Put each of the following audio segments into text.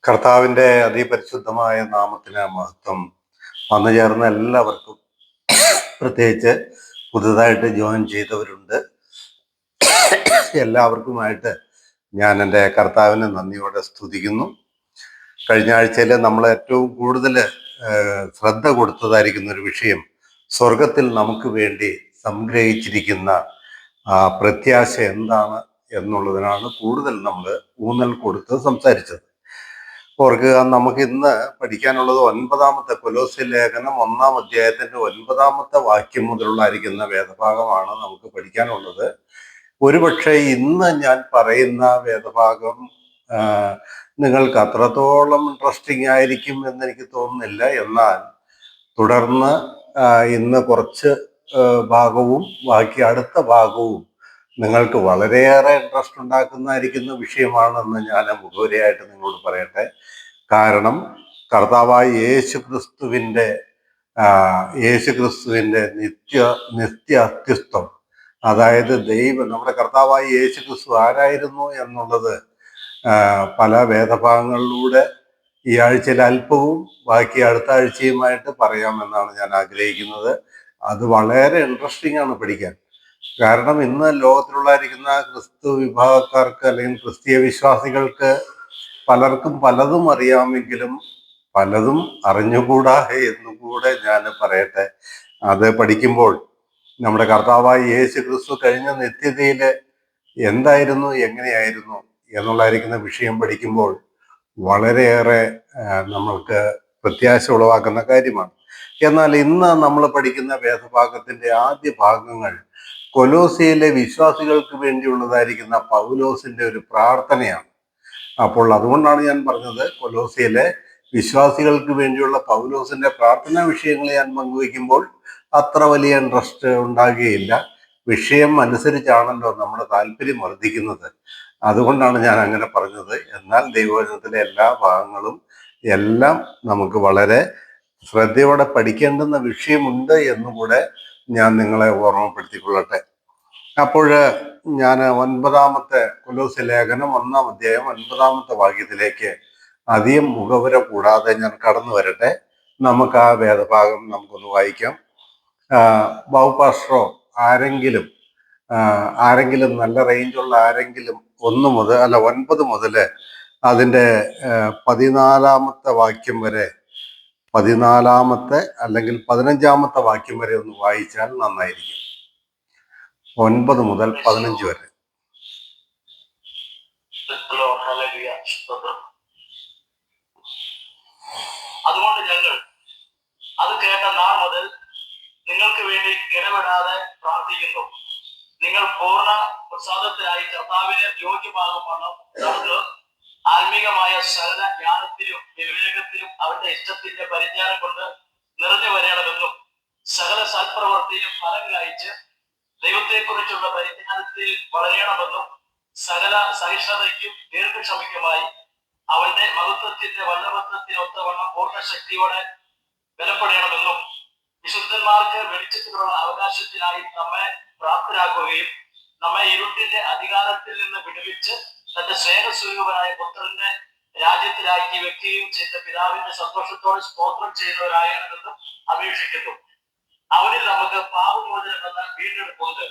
കർത്താവിൻ്റെ അതിപരിശുദ്ധമായ നാമത്തിന് മഹത്വം. വന്നു ചേർന്ന എല്ലാവർക്കും, പ്രത്യേകിച്ച് പുതുതായിട്ട് ജോയിൻ ചെയ്തവരുണ്ട്, എല്ലാവർക്കുമായിട്ട് ഞാൻ എൻ്റെ കർത്താവിനെ നന്ദിയോടെ സ്തുതിക്കുന്നു. കഴിഞ്ഞ ആഴ്ചയിൽ നമ്മൾ ഏറ്റവും കൂടുതൽ ശ്രദ്ധ കൊടുത്തതായിരിക്കുന്ന ഒരു വിഷയം സ്വർഗത്തിൽ നമുക്ക് വേണ്ടി സംഗ്രഹിച്ചിരിക്കുന്ന പ്രത്യാശ എന്താണ് എന്നുള്ളതിനാണ് കൂടുതൽ നമ്മൾ ഊന്നൽ കൊടുത്ത് സംസാരിച്ചത്. ഓർക്കുക, നമുക്ക് ഇന്ന് പഠിക്കാനുള്ളത് 9-ാമത്തെ കൊലോസ്യ ലേഖനം 1-ാം അധ്യായത്തിന്റെ 9-ാമത്തെ വാക്യം മുതലുള്ളായിരിക്കുന്ന വേദഭാഗമാണ് നമുക്ക് പഠിക്കാനുള്ളത്. ഒരുപക്ഷെ ഇന്ന് ഞാൻ പറയുന്ന വേദഭാഗം നിങ്ങൾക്ക് അത്രത്തോളം ഇൻട്രസ്റ്റിംഗ് ആയിരിക്കും എന്ന് എനിക്ക് തോന്നുന്നില്ല. എന്നാൽ തുടർന്ന് ഇന്ന് കുറച്ച് ഭാഗവും ബാക്കി അടുത്ത ഭാഗവും നിങ്ങൾക്ക് വളരെയേറെ ഇൻട്രസ്റ്റ് ഉണ്ടാക്കുന്നതായിരിക്കുന്ന വിഷയമാണെന്ന് ഞാൻ മുഖവരിയായിട്ട് നിങ്ങളോട് പറയട്ടെ. കാരണം കർത്താവായ യേശുക്രിസ്തുവിൻ്റെ നിത്യ അസ്തിത്വം, അതായത് ദൈവം, നമ്മുടെ കർത്താവായ യേശുക്രിസ്തു ആരായിരുന്നു എന്നുള്ളത് പല വേദഭാഗങ്ങളിലൂടെ ഈ ആഴ്ചയിൽ അല്പവും ബാക്കി അടുത്ത ആഴ്ചയുമായിട്ട് പറയാമെന്നാണ് ഞാൻ ആഗ്രഹിക്കുന്നത്. അത് വളരെ ഇൻട്രസ്റ്റിംഗ് ആണ് പഠിക്കാൻ. കാരണം ഇന്ന് ലോകത്തിലുള്ളായിരിക്കുന്ന ക്രിസ്തു വിഭാഗക്കാർക്ക് അല്ലെങ്കിൽ ക്രിസ്തീയ വിശ്വാസികൾക്ക് പലർക്കും പലതും അറിയാമെങ്കിലും പലതും അറിഞ്ഞുകൂടാ എന്നും കൂടെ ഞാൻ പറയട്ടെ. അത് പഠിക്കുമ്പോൾ നമ്മുടെ കർത്താവായ യേശു ക്രിസ്തു കഴിഞ്ഞ നിത്യതയിൽ എന്തായിരുന്നു, എങ്ങനെയായിരുന്നു എന്നുള്ളായിരിക്കുന്ന വിഷയം പഠിക്കുമ്പോൾ വളരെയേറെ നമ്മൾക്ക് പ്രത്യാശ ഉളവാക്കുന്ന കാര്യമാണ്. എന്നാൽ ഇന്ന് നമ്മൾ പഠിക്കുന്ന വേദഭാഗത്തിന്റെ ആദ്യ ഭാഗങ്ങൾ കൊലോസിയിലെ വിശ്വാസികൾക്ക് വേണ്ടിയുള്ളതായിരിക്കുന്ന പൗലോസിന്റെ ഒരു പ്രാർത്ഥനയാണ്. അപ്പോൾ അതുകൊണ്ടാണ് ഞാൻ പറഞ്ഞത്, കൊലോസിയിലെ വിശ്വാസികൾക്ക് വേണ്ടിയുള്ള പൗലോസിന്റെ പ്രാർത്ഥനാ വിഷയങ്ങൾ ഞാൻ പങ്കുവയ്ക്കുമ്പോൾ അത്ര വലിയ ഇൻട്രസ്റ്റ് ഉണ്ടാകുകയില്ല. വിഷയം അനുസരിച്ചാണല്ലോ നമ്മുടെ താല്പര്യം വർദ്ധിക്കുന്നത്. അതുകൊണ്ടാണ് ഞാൻ അങ്ങനെ പറഞ്ഞത്. എന്നാൽ ദൈവവചനത്തിലെ എല്ലാ ഭാഗങ്ങളും എല്ലാം നമുക്ക് വളരെ ശ്രദ്ധയോടെ പഠിക്കേണ്ടുന്ന വിഷയമുണ്ട് എന്നുകൂടെ ഞാൻ നിങ്ങളെ ഓർമ്മപ്പെടുത്തിക്കൊള്ളട്ടെ. അപ്പോൾ ഞാൻ 9-ാമത്തെ കൊലോസ്യ ലേഖനം 1-ാം അധ്യായം 9-ാമത്തെ വാക്യത്തിലേക്ക് അധികം മുഖവുര കൂടാതെ ഞാൻ കടന്നു വരട്ടെ. നമുക്ക് ആ വേദഭാഗം നമുക്കൊന്ന് വായിക്കാം. ബൗപാസ്ട്രോ ആരെങ്കിലും നല്ല റേഞ്ചുള്ള ആരെങ്കിലും 9 മുതൽ അതിൻ്റെ 14-ാമത്തെ വാക്യം വരെ, 14-ാമത്തെ അല്ലെങ്കിൽ 15-ാമത്തെ വാക്യം വരെ ഒന്ന് വായിച്ചാൽ നന്നായിരിക്കും. 9 മുതൽ 15 വരെ. അതുകൊണ്ട് ഞങ്ങൾ അത് കേട്ട നാൾ മുതൽ നിങ്ങൾക്ക് വേണ്ടി ഇടപെടാതെ പ്രാർത്ഥിക്കുന്നു. നിങ്ങൾ പൂർണ്ണ പ്രസാദത്തിനായി കർത്താവിന് യോഗ്യമാകുമെന്ന് നടന്ന് ആത്മീകമായ സകല ജ്ഞാനത്തിലും വിവേകത്തിലും അവന്റെ ഇഷ്ടത്തിന്റെ പരിജ്ഞാനം കൊണ്ട് നിറഞ്ഞു വരണമെന്നും സകല സൽപ്രവർത്തിയിലും ഫലം കായ്ച്ച് ദൈവത്തെക്കുറിച്ചുള്ള പരിജ്ഞാനത്തിൽ വളരണമെന്നും സകല സഹിഷ്ണുതയ്ക്കും ദീർഘക്ഷമയ്ക്കുമായി അവന്റെ മഹത്വത്തിന്റെ വല്ലഭത്വത്തിനൊത്തവണ്ണം പൂർണ്ണ ശക്തിയോടെ ബലപ്പെടണമെന്നും വിശുദ്ധന്മാർക്ക് വെളിച്ചത്തിലുള്ള അവകാശത്തിനായി നമ്മെ പ്രാപ്തരാക്കുകയും നമ്മെ ഇരുട്ടിന്റെ അധികാരത്തിൽ നിന്ന് വിടുവിച്ച് തന്റെ സ്നേഹസ്വരൂപനായ പുത്രന്റെ രാജ്യത്തിലാക്കി വെക്കുകയും ചെയ്ത പിതാവിന്റെ സന്തോഷത്തോടെ സ്തോത്രം ചെയ്യുന്നവരാകണമെന്നും അപേക്ഷിക്കുന്നു. അവനിൽ നമുക്ക് പാപമോചനം എന്ന വീണ്ടെടുപ്പുണ്ട്.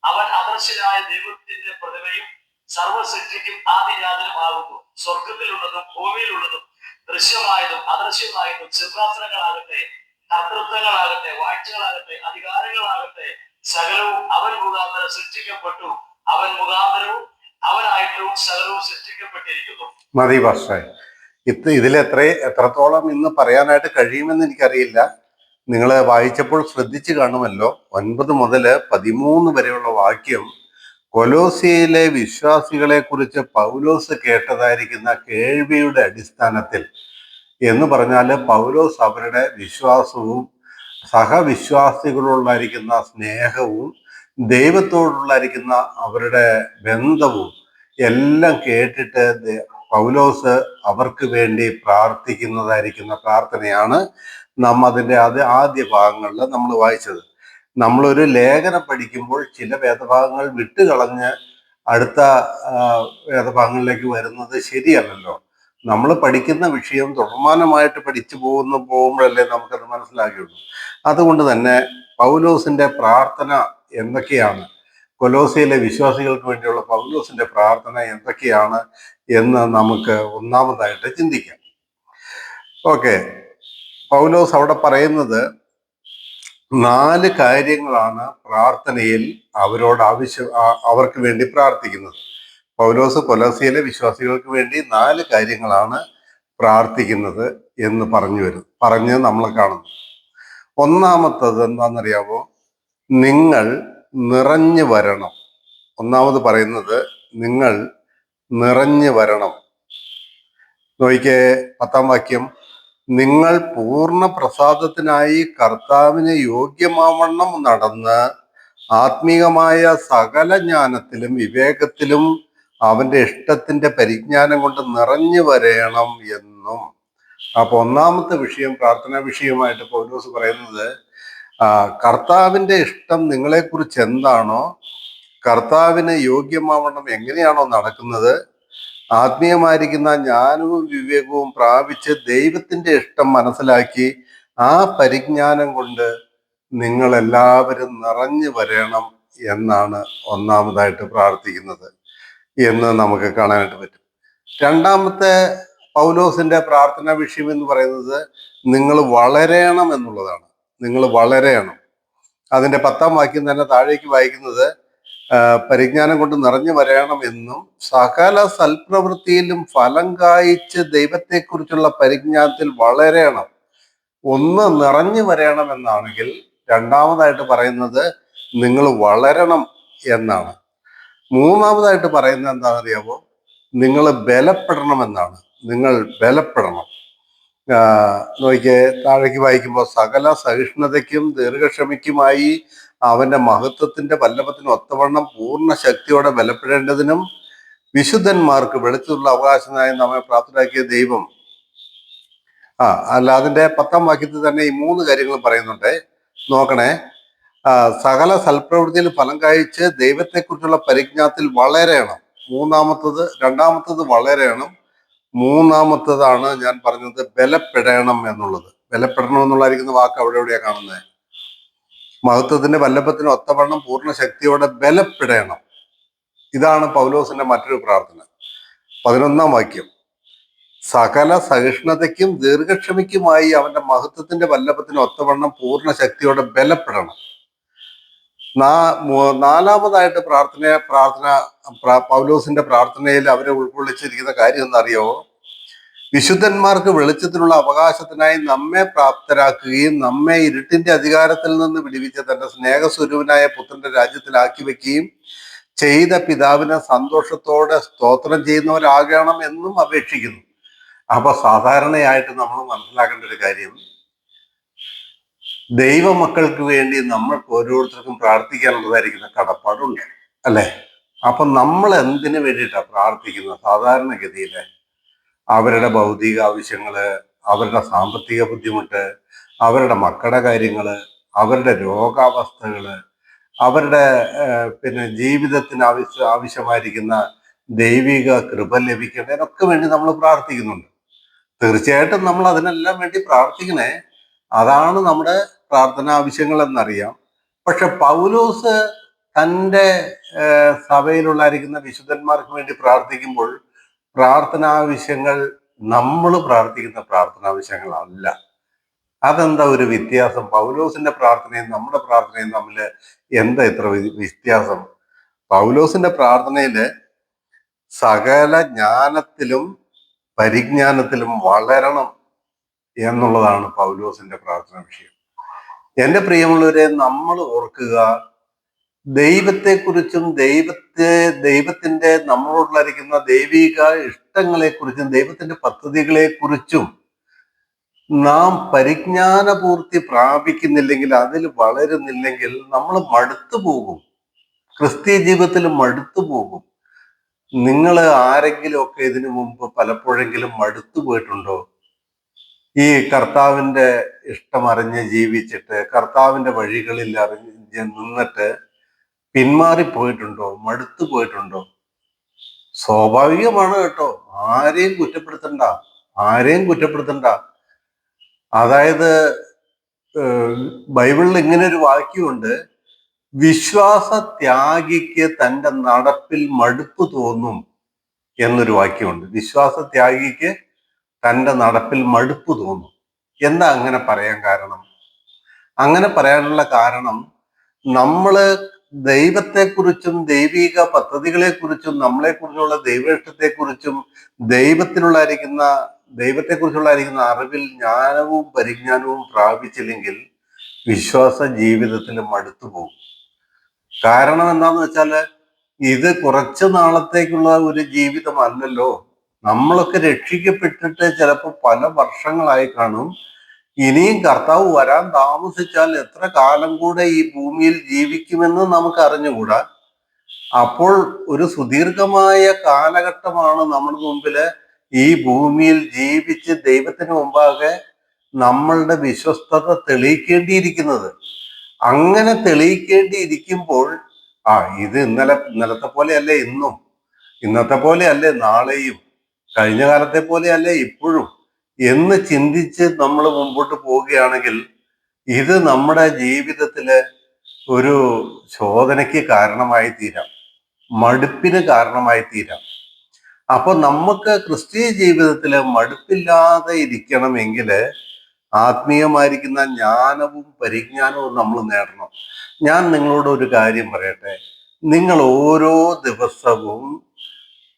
അവൻ അദൃശ്യനായ ദൈവത്തിന്റെ പ്രതിമയും സർവസൃഷ്ടിക്കും ആദിജാതനും ആകുന്നു. സ്വർഗത്തിലുള്ളതും ഭൂമിയിലുള്ളതും ദൃശ്യമായതും അദൃശ്യമായതും സിംഹാസനങ്ങളാകട്ടെ, കർത്തൃത്വങ്ങളാകട്ടെ, വാഴ്ചകളാകട്ടെ, അധികാരങ്ങളാകട്ടെ, സകലവും അവൻ മുഖാന്തരം സൃഷ്ടിക്കപ്പെട്ടു. അവൻ മുഖാന്തരവും അവനായിട്ടും സകലവും സൃഷ്ടിക്കപ്പെട്ടിരിക്കുന്നു. മതി ഭാഷ. എത്രത്തോളം ഇന്ന് പറയാനായിട്ട് കഴിയുമെന്ന് എനിക്കറിയില്ല. നിങ്ങൾ വായിച്ചപ്പോൾ ശ്രദ്ധിച്ചു കാണുമല്ലോ. 9 മുതൽ 13 വരെയുള്ള വാക്യം കൊലോസിയിലെ വിശ്വാസികളെ കുറിച്ച് പൗലോസ് കേട്ടതായിരിക്കുന്ന കേൾവിയുടെ അടിസ്ഥാനത്തിൽ, എന്ന് പറഞ്ഞാൽ പൗലോസ് അവരുടെ വിശ്വാസവും സഹവിശ്വാസികളോടുള്ളായിരിക്കുന്ന സ്നേഹവും ദൈവത്തോടുള്ളായിരിക്കുന്ന അവരുടെ ബന്ധവും എല്ലാം കേട്ടിട്ട് പൗലോസ് അവർക്ക് വേണ്ടി പ്രാർത്ഥിക്കുന്നതായിരിക്കുന്ന പ്രാർത്ഥനയാണ് നാം അതിൻ്റെ ആദ്യ ഭാഗങ്ങളിൽ നമ്മൾ വായിച്ചത്. നമ്മളൊരു ലേഖനം പഠിക്കുമ്പോൾ ചില വേദഭാഗങ്ങൾ വിട്ടുകളഞ്ഞ് അടുത്ത വേദഭാഗങ്ങളിലേക്ക് വരുന്നത് ശരിയല്ലല്ലോ. നമ്മൾ പഠിക്കുന്ന വിഷയം തുടർമാനമായിട്ട് പഠിച്ചു പോകുമ്പോഴല്ലേ നമുക്കത് മനസ്സിലാകുകയുള്ളൂ. അതുകൊണ്ട് തന്നെ പൗലോസിന്റെ പ്രാർത്ഥന എന്തൊക്കെയാണ്, കൊലോസിയിലെ വിശ്വാസികൾക്ക് വേണ്ടിയുള്ള പൗലോസിന്റെ പ്രാർത്ഥന എന്തൊക്കെയാണ് എന്ന് നമുക്ക് ഒന്നാമതായിട്ട് ചിന്തിക്കാം. ഓക്കെ, പൗലോസ് അവിടെ പറയുന്നത് 4 കാര്യങ്ങളാണ് പ്രാർത്ഥനയിൽ അവർക്ക് വേണ്ടി പ്രാർത്ഥിക്കുന്നത്. പൗലോസ് കൊലോസിയിലെ വിശ്വാസികൾക്ക് വേണ്ടി 4 കാര്യങ്ങളാണ് പ്രാർത്ഥിക്കുന്നത് എന്ന് പറഞ്ഞ് നമ്മൾ കാണുന്നു. ഒന്നാമത്തത് എന്താണെന്നറിയാമോ? നിങ്ങൾ നിറഞ്ഞു വരണം. ഒന്നാമത് പറയുന്നത് നിങ്ങൾ നിറഞ്ഞു വരണം. നോക്കിക്കേ 10-ാം വാക്യം, നിങ്ങൾ പൂർണ്ണ പ്രസാദത്തിനായി കർത്താവിന് യോഗ്യമാവണ്ണം നടന്ന് ആത്മീകമായ സകല ജ്ഞാനത്തിലും വിവേകത്തിലും അവന്റെ ഇഷ്ടത്തിന്റെ പരിജ്ഞാനം കൊണ്ട് നിറഞ്ഞു വരയണം എന്നും. അപ്പൊ ഒന്നാമത്തെ വിഷയം, പ്രാർത്ഥനാ വിഷയമായിട്ട് പൗലോസ് പറയുന്നത്, കർത്താവിന്റെ ഇഷ്ടം നിങ്ങളെക്കുറിച്ച് എന്താണോ, കർത്താവിന് യോഗ്യമാവണ്ണം എങ്ങനെയാണോ നടക്കുന്നത്, ആത്മീയമായിരിക്കുന്ന ജ്ഞാനവും വിവേകവും പ്രാപിച്ച് ദൈവത്തിന്റെ ഇഷ്ടം മനസ്സിലാക്കി ആ പരിജ്ഞാനം കൊണ്ട് നിങ്ങൾ എല്ലാവരും നിറഞ്ഞു വരണം എന്നാണ് ഒന്നാമതായിട്ട് പ്രാർത്ഥിക്കുന്നത് എന്ന് നമുക്ക് കാണാനായിട്ട് പറ്റും. രണ്ടാമത്തെ പൗലോസിന്റെ പ്രാർത്ഥനാ വിഷയം എന്ന് പറയുന്നത് നിങ്ങൾ വളരണം എന്നുള്ളതാണ്. നിങ്ങൾ വളരണം. അതിന്റെ 10-ാം വാക്യം തന്നെ താഴേക്ക് വായിക്കുന്നത്, പരിജ്ഞാനം കൊണ്ട് നിറഞ്ഞു വരണം എന്നും സകല സൽപ്രവൃത്തിയിലും ഫലം കായ്ച്ച് ദൈവത്തെക്കുറിച്ചുള്ള പരിജ്ഞാനത്തിൽ വളരണം. ഒന്ന് നിറഞ്ഞു വരണം എന്നാണെങ്കിൽ രണ്ടാമതായിട്ട് പറയുന്നത് നിങ്ങൾ വളരണം എന്നാണ്. മൂന്നാമതായിട്ട് പറയുന്നത് എന്താണെന്നറിയാമോ? നിങ്ങൾ ബലപ്പെടണം എന്നാണ്. നിങ്ങൾ ബലപ്പെടണം. നോക്കിയേ, താഴേക്ക് വായിക്കുമ്പോൾ സകല സഹിഷ്ണുതയ്ക്കും ദീർഘക്ഷമയ്ക്കുമായി അവന്റെ മഹത്വത്തിന്റെ വല്ലഭത്തിന് ഒത്തവണ്ണം പൂർണ്ണ ശക്തിയോടെ ബലപ്പെടേണ്ടതിനും വിശുദ്ധന്മാർക്ക് വെളിച്ചമുള്ള അവകാശനായി നമ്മെ പ്രാപ്തരാക്കിയ ദൈവം. അല്ല, അതിന്റെ 10-ാം വാക്യത്തിൽ തന്നെ ഈ 3 കാര്യങ്ങൾ പറയുന്നുണ്ട്. നോക്കണേ, സകല സൽപ്രവൃത്തിയിൽ ഫലം കായ്ച്ച് ദൈവത്തെക്കുറിച്ചുള്ള പരിജ്ഞാനത്തിൽ വളരണം. രണ്ടാമത്തത് വളരണം. മൂന്നാമത്തതാണ് ഞാൻ പറഞ്ഞത് ബലപ്പെടണം എന്നുള്ളത്. ബലപ്പെടണം എന്നുള്ളതായിരിക്കുന്ന വാക്ക് അവിടെ എവിടെയാ കാണുന്നത്? മഹത്വത്തിന്റെ വല്ലഭത്തിന് ഒത്തവണ്ണം പൂർണ്ണ ശക്തിയോടെ ബലപ്പെടണം. ഇതാണ് പൗലോസിന്റെ മറ്റൊരു പ്രാർത്ഥന. 11-ാം വാക്യം, സകല സഹിഷ്ണുതയ്ക്കും ദീർഘക്ഷമയ്ക്കുമായി അവന്റെ മഹത്വത്തിന്റെ വല്ലഭത്തിന് ഒത്തവണ്ണം പൂർണ്ണ ശക്തിയോടെ ബലപ്പെടണം. നാലാമതായിട്ട് പൗലോസിന്റെ പ്രാർത്ഥനയിൽ അവരെ ഉൾക്കൊള്ളിച്ചിരിക്കുന്ന കാര്യം എന്നറിയോ? വിശുദ്ധന്മാർക്ക് വെളിച്ചത്തിലുള്ള അവകാശത്തിനായി നമ്മെ പ്രാപ്തരാക്കുകയും നമ്മെ ഇരുട്ടിന്റെ അധികാരത്തിൽ നിന്ന് വിടുവിച്ച തന്റെ സ്നേഹസ്വരൂപനായ പുത്രന്റെ രാജ്യത്തിലാക്കി വെക്കുകയും ചെയ്ത പിതാവിനെ സന്തോഷത്തോടെ സ്തോത്രം ചെയ്യുന്നവരാകണം എന്നും അപേക്ഷിക്കുന്നു. അപ്പൊ സാധാരണയായിട്ട് നമ്മൾ മനസ്സിലാക്കേണ്ട ഒരു കാര്യം, ദൈവമക്കൾക്ക് വേണ്ടി നമ്മൾക്ക് ഓരോരുത്തർക്കും പ്രാർത്ഥിക്കാനുള്ളതായിരിക്കുന്ന കടപ്പാടുണ്ട്, അല്ലെ? അപ്പൊ നമ്മൾ എന്തിനു വേണ്ടിയിട്ടാണ് പ്രാർത്ഥിക്കുന്നത്? സാധാരണഗതിയില് അവരുടെ ഭൗതിക ആവശ്യങ്ങള്, അവരുടെ സാമ്പത്തിക ബുദ്ധിമുട്ട്, അവരുടെ മക്കളുടെ കാര്യങ്ങള്, അവരുടെ രോഗാവസ്ഥകള്, അവരുടെ ജീവിതത്തിന് ആവശ്യമായിരിക്കുന്ന ദൈവിക കൃപ ലഭിക്കേണ്ടതിനൊക്കെ വേണ്ടി നമ്മൾ പ്രാർത്ഥിക്കുന്നുണ്ട്. തീർച്ചയായിട്ടും നമ്മൾ അതിനെല്ലാം വേണ്ടി പ്രാർത്ഥിക്കണേ. അതാണ് നമ്മുടെ പ്രാർത്ഥന ആവശ്യങ്ങൾ എന്നറിയാം. പക്ഷെ പൗലോസ് തൻ്റെ സഭയിലുള്ളായിരിക്കുന്ന വിശുദ്ധന്മാർക്ക് വേണ്ടി പ്രാർത്ഥിക്കുമ്പോൾ പ്രാർത്ഥനാവശ്യങ്ങൾ നമ്മൾ പ്രാർത്ഥിക്കുന്ന പ്രാർത്ഥനാവശ്യങ്ങളല്ല. അതെന്താ ഒരു വ്യത്യാസം? പൗലോസിന്റെ പ്രാർത്ഥനയും നമ്മുടെ പ്രാർത്ഥനയും തമ്മിൽ എന്താ ഇത്ര വ്യത്യാസം? പൗലോസിന്റെ പ്രാർത്ഥനയില് സകല ജ്ഞാനത്തിലും പരിജ്ഞാനത്തിലും വളരണം എന്നുള്ളതാണ് പൗലോസിന്റെ പ്രാർത്ഥന വിഷയം. എൻ്റെ പ്രിയമുള്ളവരെ, നമ്മൾ ഓർക്കുക, ദൈവത്തെക്കുറിച്ചും ദൈവത്തിന്റെ നമ്മളോടുള്ളിരിക്കുന്ന ദൈവിക ഇഷ്ടങ്ങളെക്കുറിച്ചും ദൈവത്തിന്റെ പദ്ധതികളെക്കുറിച്ചും നാം പരിജ്ഞാനപൂർത്തി പ്രാപിക്കുന്നില്ലെങ്കിൽ, അതിൽ വളരുന്നില്ലെങ്കിൽ നമ്മൾ മടുത്തു പോകും. ക്രിസ്തീയ ജീവിതത്തിൽ മടുത്തു പോകും. നിങ്ങൾ ആരെങ്കിലും ഒക്കെ ഇതിനു മുമ്പ് പലപ്പോഴെങ്കിലും മടുത്തു പോയിട്ടുണ്ടോ? ഈ കർത്താവിന്റെ ഇഷ്ടമറിഞ്ഞ് ജീവിച്ചിട്ട് കർത്താവിന്റെ വഴികളിൽ നിന്നിട്ട് പിന്മാറിപ്പോയിട്ടുണ്ടോ? മടുത്തു പോയിട്ടുണ്ടോ? സ്വാഭാവികമാണ് കേട്ടോ. ആരെയും കുറ്റപ്പെടുത്തണ്ട, ആരെയും കുറ്റപ്പെടുത്തണ്ട. അതായത് ബൈബിളിൽ ഇങ്ങനെ ഒരു വാക്യമുണ്ട്, വിശ്വാസ ത്യാഗിക്ക് തൻ്റെ നടപ്പിൽ മടുപ്പ് തോന്നും എന്നൊരു വാക്യമുണ്ട്. വിശ്വാസ ത്യാഗിക്ക് തൻ്റെ നടപ്പിൽ മടുപ്പ് തോന്നും. എന്താ അങ്ങനെ പറയാൻ കാരണം? അങ്ങനെ പറയാനുള്ള കാരണം, നമ്മള് ദൈവത്തെക്കുറിച്ചും ദൈവിക പദ്ധതികളെക്കുറിച്ചും നമ്മളെക്കുറിച്ചുള്ള ദൈവേഷ്ടത്തെക്കുറിച്ചും ദൈവത്തെക്കുറിച്ചുള്ളായിരിക്കുന്ന അറിവിൽ ജ്ഞാനവും പരിജ്ഞാനവും പ്രാപിച്ചില്ലെങ്കിൽ വിശ്വാസ ജീവിതത്തിൽ മടുത്തു പോകും. കാരണം എന്താന്ന് വെച്ചാല്, ഇത് കുറച്ച് നാളത്തേക്കുള്ള ഒരു ജീവിതമല്ലല്ലോ. നമ്മളൊക്കെ രക്ഷിക്കപ്പെട്ടിട്ട് ചിലപ്പോൾ പല വർഷങ്ങളായി കാണും. ഇനിയും കർത്താവ് വരാൻ താമസിച്ചാൽ എത്ര കാലം കൂടെ ഈ ഭൂമിയിൽ ജീവിക്കുമെന്ന് നമുക്ക് അറിഞ്ഞുകൂടാ. അപ്പോൾ ഒരു സുദീർഘമായ കാലഘട്ടമാണ് നമ്മുടെ മുമ്പില് ഈ ഭൂമിയിൽ ജീവിച്ച് ദൈവത്തിന് മുമ്പാകെ നമ്മളുടെ വിശ്വസ്തത തെളിയിക്കേണ്ടിയിരിക്കുന്നത്. അങ്ങനെ തെളിയിക്കേണ്ടിയിരിക്കുമ്പോൾ ഇത് ഇന്നലത്തെ പോലെയല്ലേ ഇന്നും, ഇന്നത്തെ പോലെയല്ലേ നാളെയും, കഴിഞ്ഞ കാലത്തെ പോലെയല്ലേ ഇപ്പോഴും എന്ന് ചിന്തിച്ച് നമ്മൾ മുമ്പോട്ട് പോവുകയാണെങ്കിൽ ഇത് നമ്മുടെ ജീവിതത്തില് ഒരു ശോധനയ്ക്ക് കാരണമായി തീരാം, മടുപ്പിന് കാരണമായി തീരാം. അപ്പൊ നമുക്ക് ക്രിസ്തീയ ജീവിതത്തില് മടുപ്പില്ലാതെ ഇരിക്കണമെങ്കിൽ ആത്മീയമായിരിക്കുന്ന ജ്ഞാനവും പരിജ്ഞാനവും നമ്മൾ നേടണം. ഞാൻ നിങ്ങളോട് ഒരു കാര്യം പറയട്ടെ, നിങ്ങൾ ഓരോ ദിവസവും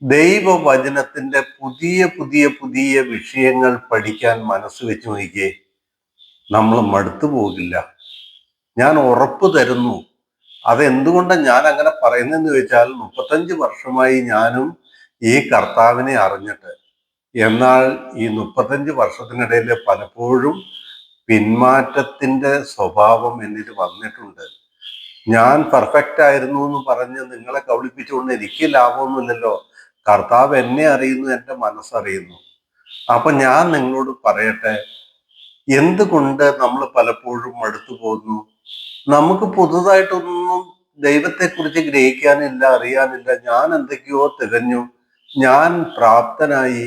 ദൈവവചനത്തിന്റെ പുതിയ പുതിയ പുതിയ വിഷയങ്ങൾ പഠിക്കാൻ മനസ്സ് വെച്ച് നോക്കിയേ, നമ്മൾ മടുത്തു പോകില്ല. ഞാൻ ഉറപ്പ് തരുന്നു. അതെന്തുകൊണ്ടാണ് ഞാൻ അങ്ങനെ പറയുന്നതെന്ന് ചോദിച്ചാൽ, 35 വർഷമായി ഞാനും ഈ കർത്താവിനെ അറിഞ്ഞിട്ട്. എന്നാൽ ഈ 35 വർഷത്തിനിടയിൽ പലപ്പോഴും പിന്മാറ്റത്തിന്റെ സ്വഭാവം എന്നിൽ വന്നിട്ടുണ്ട്. ഞാൻ പെർഫെക്റ്റ് ആയിരുന്നു എന്ന് പറഞ്ഞ് നിങ്ങളെ കബളിപ്പിച്ചുകൊണ്ട് എനിക്ക് ലാഭമൊന്നുമില്ലല്ലോ. കർത്താവ് എന്നെ അറിയുന്നു, എൻ്റെ മനസ്സറിയുന്നു. അപ്പൊ ഞാൻ നിങ്ങളോട് പറയട്ടെ, എന്തുകൊണ്ട് നമ്മൾ പലപ്പോഴും മടുത്തു പോകുന്നു? നമുക്ക് പുതുതായിട്ടൊന്നും ദൈവത്തെക്കുറിച്ച് ഗ്രഹിക്കാനില്ല, അറിയാനില്ല. ഞാൻ എന്തൊക്കെയോ തികഞ്ഞു, ഞാൻ പ്രാപ്തനായി